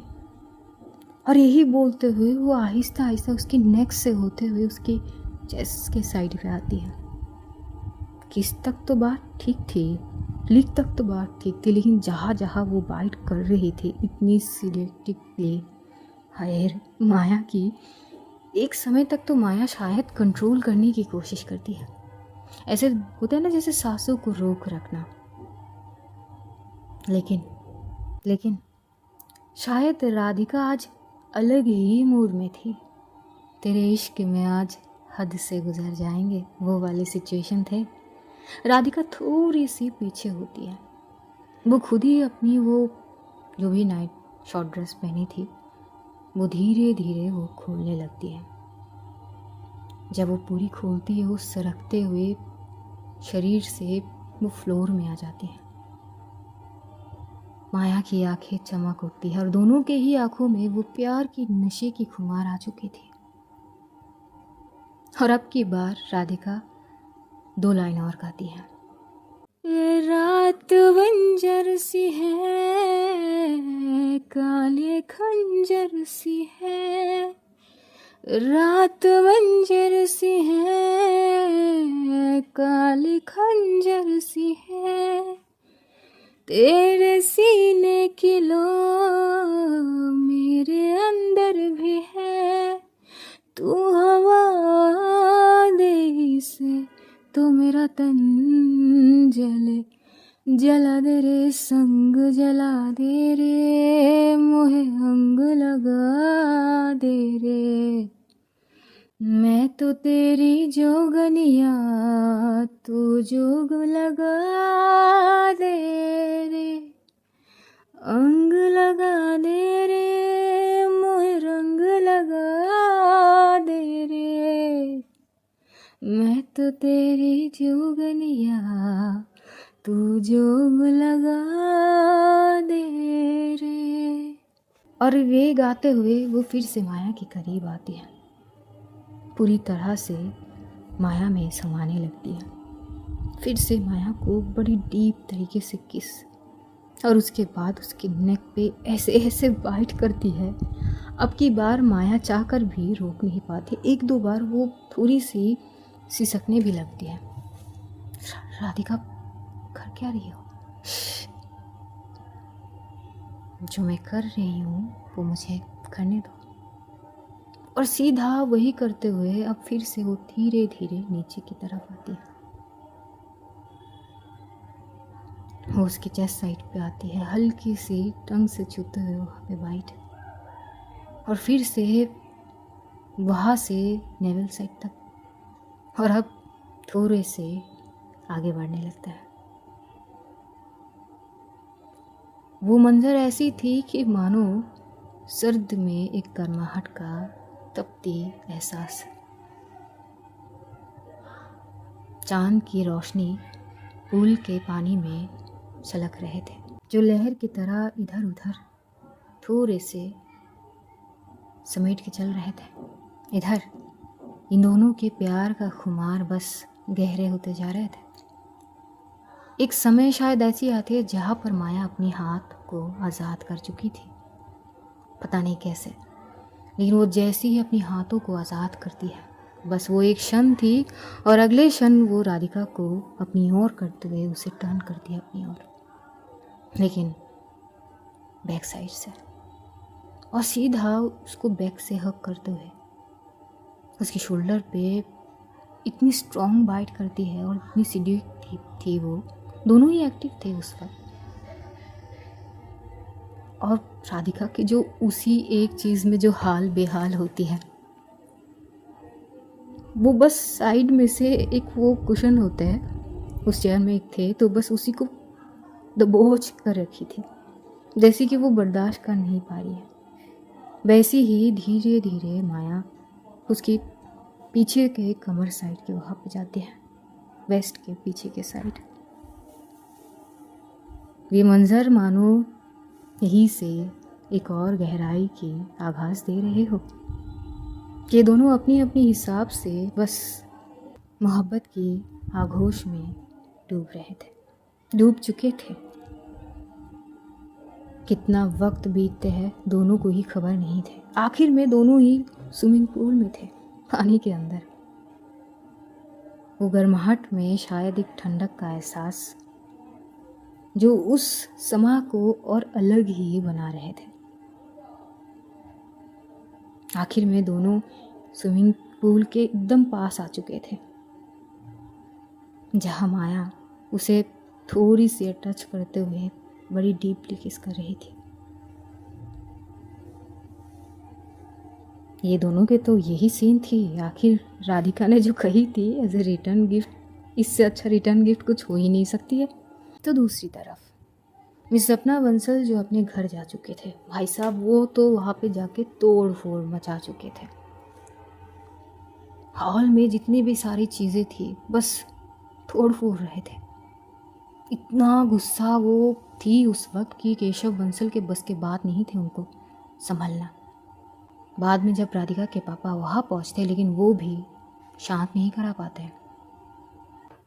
और यही बोलते हुए वो आहिस्ता आहिस्ता उसकी नेक से होते हुए उसकी चेस्ट के साइड पे आती है। किस तक तो बात ठीक थी, लिख तक तो बात ठीक थी, लेकिन जहाँ जहाँ वो बाइट कर रही थी इतनी सिलेक्टिवली, हायर माया की एक समय तक तो माया शायद कंट्रोल करने की कोशिश करती है। ऐसे होता है ना जैसे सांसों को रोक रखना। लेकिन शायद राधिका आज अलग ही मूड में थी। तेरे इश्क में आज हद से गुजर जाएंगे, वो वाली सिचुएशन थे। राधिका थोड़ी सी पीछे होती है। वो खुद ही अपनी वो जो भी नाइट शॉर्ट ड्रेस पहनी थी वो धीरे धीरे वो खोलने लगती है। जब वो पूरी खोलती है, वो सरकते हुए शरीर से वो फ्लोर में आ जाती है। माया की आंखें चमक उठती है और दोनों के ही आंखों में वो प्यार की नशे की खुमार आ चुकी थी। और अब की बार राधिका 2 लाइन और गाती है। ये रात बंजर सी है, काले खंजर सी है, रात बंजर सी है, काले खंजर सी है, तेरे सीने की लो मेरे अंदर भी है, तू हवा दे इसे तो मेरा तन जले, जला दे रे संग जला दे रे, मोहे अंग लगा दे रे, मैं तो तेरी जोगनिया तू जोग लगा दे रे, अंग लगा दे रे, मोहे रंग लगा दे रे, मैं तो तेरी जोगनिया तू जोग लगा दे रे। और वे गाते हुए वो फिर से माया के करीब आती है, पूरी तरह से माया में समाने लगती है। फिर से माया को बड़ी डीप तरीके से किस, और उसके बाद उसके नेक पे ऐसे ऐसे बाइट करती है। अब की बार माया चाहकर भी रोक नहीं पाती। 1-2 बार वो थोड़ी सी सिसकने भी लगती है। राधिका कर क्या रही हो? जो मैं कर रही हूँ वो मुझे करने दो। और सीधा वही करते हुए अब फिर से वो धीरे धीरे नीचे की तरफ आती है। वो उसकी चेस्ट साइड पे आती है, हल्की सी टंग से छूते हुए वहाँ पे बाइट, और फिर से वहाँ से नेवल साइड तक, और अब थोड़े से आगे बढ़ने लगता है। वो मंजर ऐसी थी कि मानो सर्द में एक गर्माहट का तपती एहसास। चांद की रोशनी पूल के पानी में छलक रहे थे, जो लहर की तरह इधर उधर थोड़े से समेट के चल रहे थे। इधर इन दोनों के प्यार का खुमार बस गहरे होते जा रहे थे। एक समय शायद ऐसी आती है जहाँ पर माया अपने हाथ को आज़ाद कर चुकी थी, पता नहीं कैसे, लेकिन वो जैसे ही अपने हाथों को आज़ाद करती है, बस वो एक क्षण थी और अगले क्षण वो राधिका को अपनी ओर करते हुए उसे टर्न कर दिया अपनी ओर, लेकिन बैक साइड से, और सीधा उसको बैक से हक करते हुए उसकी शोल्डर पे इतनी स्ट्रॉन्ग बाइट करती है और इतनी सीधी थी वो, दोनों ही एक्टिव थे उस वक्त। और राधिका की जो उसी एक चीज़ में जो हाल बेहाल होती है, वो बस साइड में से एक वो कुशन होता है, उस चेयर में एक थे, तो बस उसी को दबोच कर रखी थी, जैसे कि वो बर्दाश्त कर नहीं पा रही है। वैसे ही धीरे धीरे माया उसकी पीछे के कमर साइड के वहाँ पे जाती है, वेस्ट के पीछे के साइड। ये मंजर मानो यहीं से एक और गहराई की आभास दे रहे हो। ये दोनों अपनी अपनी हिसाब से बस मोहब्बत की आगोश में डूब रहे थे, डूब चुके थे। कितना वक्त बीतते हैं दोनों को ही खबर नहीं थे। आखिर में दोनों ही स्विमिंग पूल में थे, पानी के अंदर। वो गर्माहट में शायद एक ठंडक का एहसास जो उस समा को और अलग ही बना रहे थे। आखिर में दोनों स्विमिंग पूल के एकदम पास आ चुके थे, जहाँ माया उसे थोड़ी सी टच करते हुए बड़ी डीपली किस कर रही थी। ये दोनों के तो यही सीन थी। आखिर राधिका ने जो कही थी एज ए रिटर्न गिफ्ट, इससे अच्छा रिटर्न गिफ्ट कुछ हो ही नहीं सकती है। तो दूसरी तरफ मिस सपना बंसल जो अपने घर जा चुके थे, भाई साहब वो तो वहाँ पे जाके तोड़ फोड़ मचा चुके थे। हॉल में जितनी भी सारी चीज़ें थी बस तोड़ फोड़ रहे थे। इतना गुस्सा वो थी उस वक्त कि केशव बंसल के बस के बात नहीं थे उनको संभलना। बाद में जब राधिका के पापा वहाँ पहुँचते, लेकिन वो भी शांत नहीं करा पाते।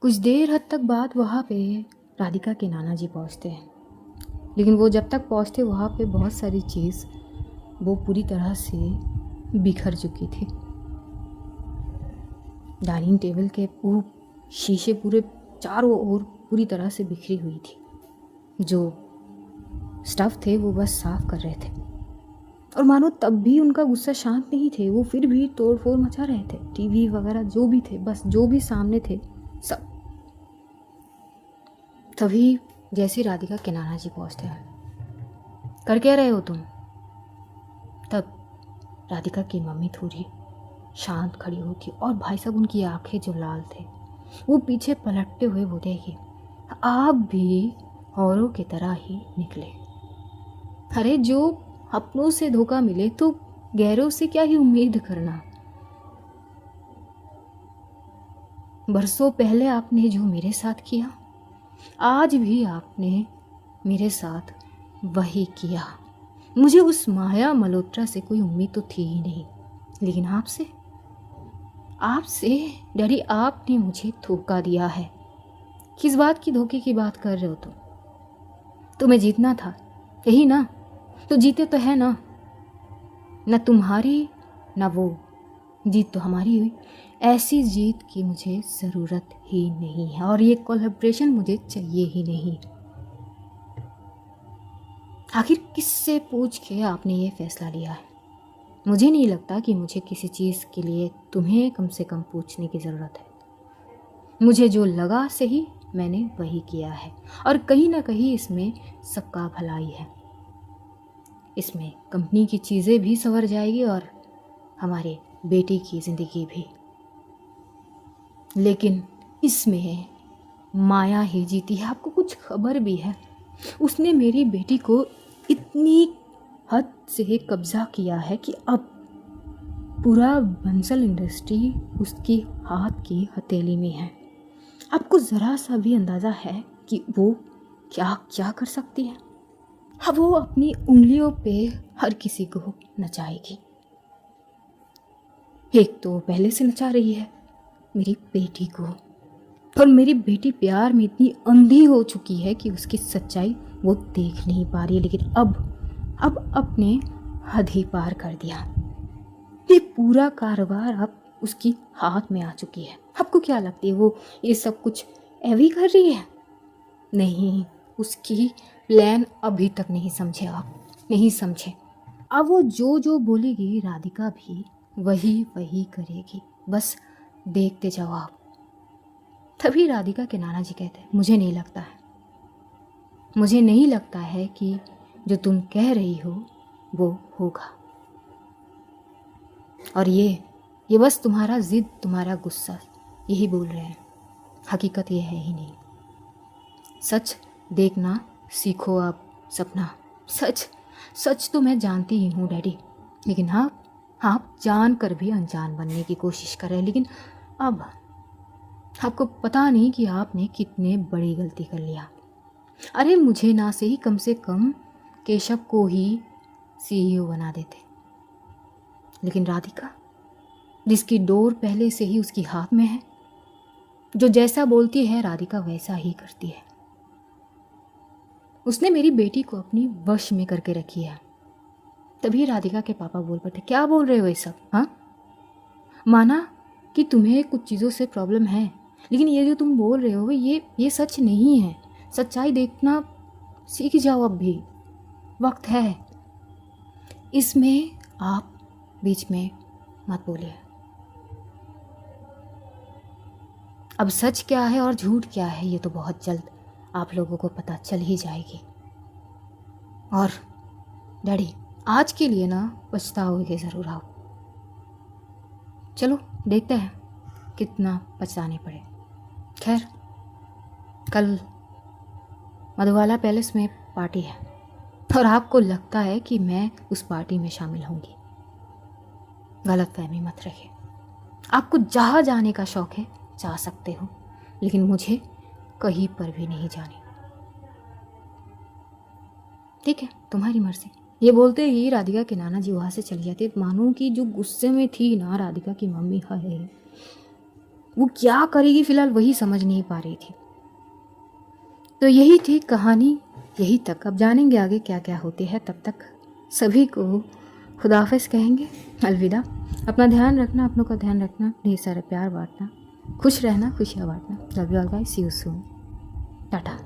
कुछ देर हद तक बाद वहाँ पे राधिका के नाना जी पहुँचते हैं, लेकिन वो जब तक पहुँचते वहाँ पे बहुत सारी चीज़ वो पूरी तरह से बिखर चुकी थी। डाइनिंग टेबल के वो शीशे पूरे चारों ओर पूरी तरह से बिखरी हुई थी। जो स्टफ थे वो बस साफ कर रहे थे, और मानो तब भी उनका गुस्सा शांत नहीं थे। वो फिर भी तोड़ फोड़ मचा रहे थे। टीवी वगैरह जो भी थे, बस जो भी सामने थे सब। तभी जैसे राधिका के नाना जी पहुँचते हैं, कर क्या रहे हो तुम? तब राधिका की मम्मी थोड़ी शांत खड़ी होती, और भाई साहब उनकी आंखें जो लाल थे वो पीछे पलटते हुए बोले कि आप भी औरों की तरह ही निकले। अरे जो अपनों से धोखा मिले तो गैरों से क्या ही उम्मीद करना। बरसों पहले आपने जो मेरे साथ किया, आज भी आपने मेरे साथ वही किया। मुझे उस माया मल्होत्रा से कोई उम्मीद तो थी ही नहीं, लेकिन आपसे डैडी आपने मुझे धोखा दिया है। किस बात की धोखे की बात कर रहे हो तुम? तुम्हें जीतना था, यही ना? तो जीते तो है ना? न तुम्हारी न वो, जीत तो हमारी हुई। ऐसी जीत की मुझे ज़रूरत ही नहीं है, और ये कोलैबोरेशन मुझे चाहिए ही नहीं। आखिर किससे पूछ के आपने ये फैसला लिया है? मुझे नहीं लगता कि मुझे किसी चीज़ के लिए तुम्हें कम से कम पूछने की ज़रूरत है। मुझे जो लगा सही मैंने वही किया है, और कहीं ना कहीं इसमें सबका भलाई है। इसमें कंपनी की चीज़ें भी संवर जाएगी और हमारे बेटे की ज़िंदगी भी। लेकिन इसमें माया ही जीती है। आपको कुछ खबर भी है? उसने मेरी बेटी को इतनी हद से कब्जा किया है कि अब पूरा बंसल इंडस्ट्री उसकी हाथ की हथेली में है। आपको ज़रा सा भी अंदाज़ा है कि वो क्या क्या कर सकती है? अब वो अपनी उंगलियों पे हर किसी को नचाएगी। एक तो पहले से नचा रही है मेरी बेटी को, और मेरी बेटी प्यार में इतनी अंधी हो चुकी है कि उसकी सच्चाई वो देख नहीं पा रही है। लेकिन अब अपने हद ही पार कर दिया। ये पूरा कारोबार अब उसकी हाथ में आ चुकी है। आपको क्या लगती है वो ये सब कुछ ऐवी कर रही है? नहीं, उसकी प्लान अभी तक नहीं समझे आप, नहीं समझे। अब वो जो जो बोलेगी राधिका भी वही करेगी। बस देखते जाओ आप। तभी राधिका के नाना जी कहते हैं, मुझे नहीं लगता है कि जो तुम कह रही हो वो होगा। और ये ये बस तुम्हारा जिद, तुम्हारा गुस्सा यही बोल रहे हैं, हकीकत ये है ही नहीं। सच देखना सीखो आप सपना। सच सच तो मैं जानती ही हूँ डैडी, लेकिन आप जान कर भी अनजान बनने की कोशिश कर रहे हैं। लेकिन अब आपको पता नहीं कि आपने कितने बड़ी गलती कर लिया। अरे मुझे ना से ही कम से कम केशव को ही CEO बना देते, लेकिन राधिका, जिसकी डोर पहले से ही उसकी हाथ में है, जो जैसा बोलती है राधिका वैसा ही करती है। उसने मेरी बेटी को अपनी वश में करके रखी है। तभी राधिका के पापा बोल पड़े, क्या बोल रहे हो ये सब? हाँ, माना कि तुम्हें कुछ चीज़ों से प्रॉब्लम है, लेकिन ये जो तुम बोल रहे हो ये सच नहीं है। सच्चाई देखना सीख जाओ, अब भी वक्त है। इसमें आप बीच में मत बोलिए। अब सच क्या है और झूठ क्या है ये तो बहुत जल्द आप लोगों को पता चल ही जाएगी। और डैडी, आज के लिए ना पछताओगे ज़रूर आप। चलो देखते हैं कितना पछताने पड़े। खैर, कल मधुबाला पैलेस में पार्टी है और आपको लगता है कि मैं उस पार्टी में शामिल होंगी। गलतफहमी मत रखिए। आपको जहाँ जाने का शौक है जा सकते हो, लेकिन मुझे कहीं पर भी नहीं जाने। ठीक है, तुम्हारी मर्जी। ये बोलते ही राधिका के नाना जी वहाँ से चली जाती। मानो कि जो गुस्से में थी ना राधिका की मम्मी, है वो क्या करेगी फिलहाल वही समझ नहीं पा रही थी। तो यही थी कहानी, यही तक। अब जानेंगे आगे क्या क्या होती है। तब तक सभी को खुदाफिज कहेंगे, अलविदा। अपना ध्यान रखना, अपनों का ध्यान रखना, ढेर सारा प्यार बांटना, खुश रहना, खुशियाँ बांटना। Love you all guys, see you soon, Tata.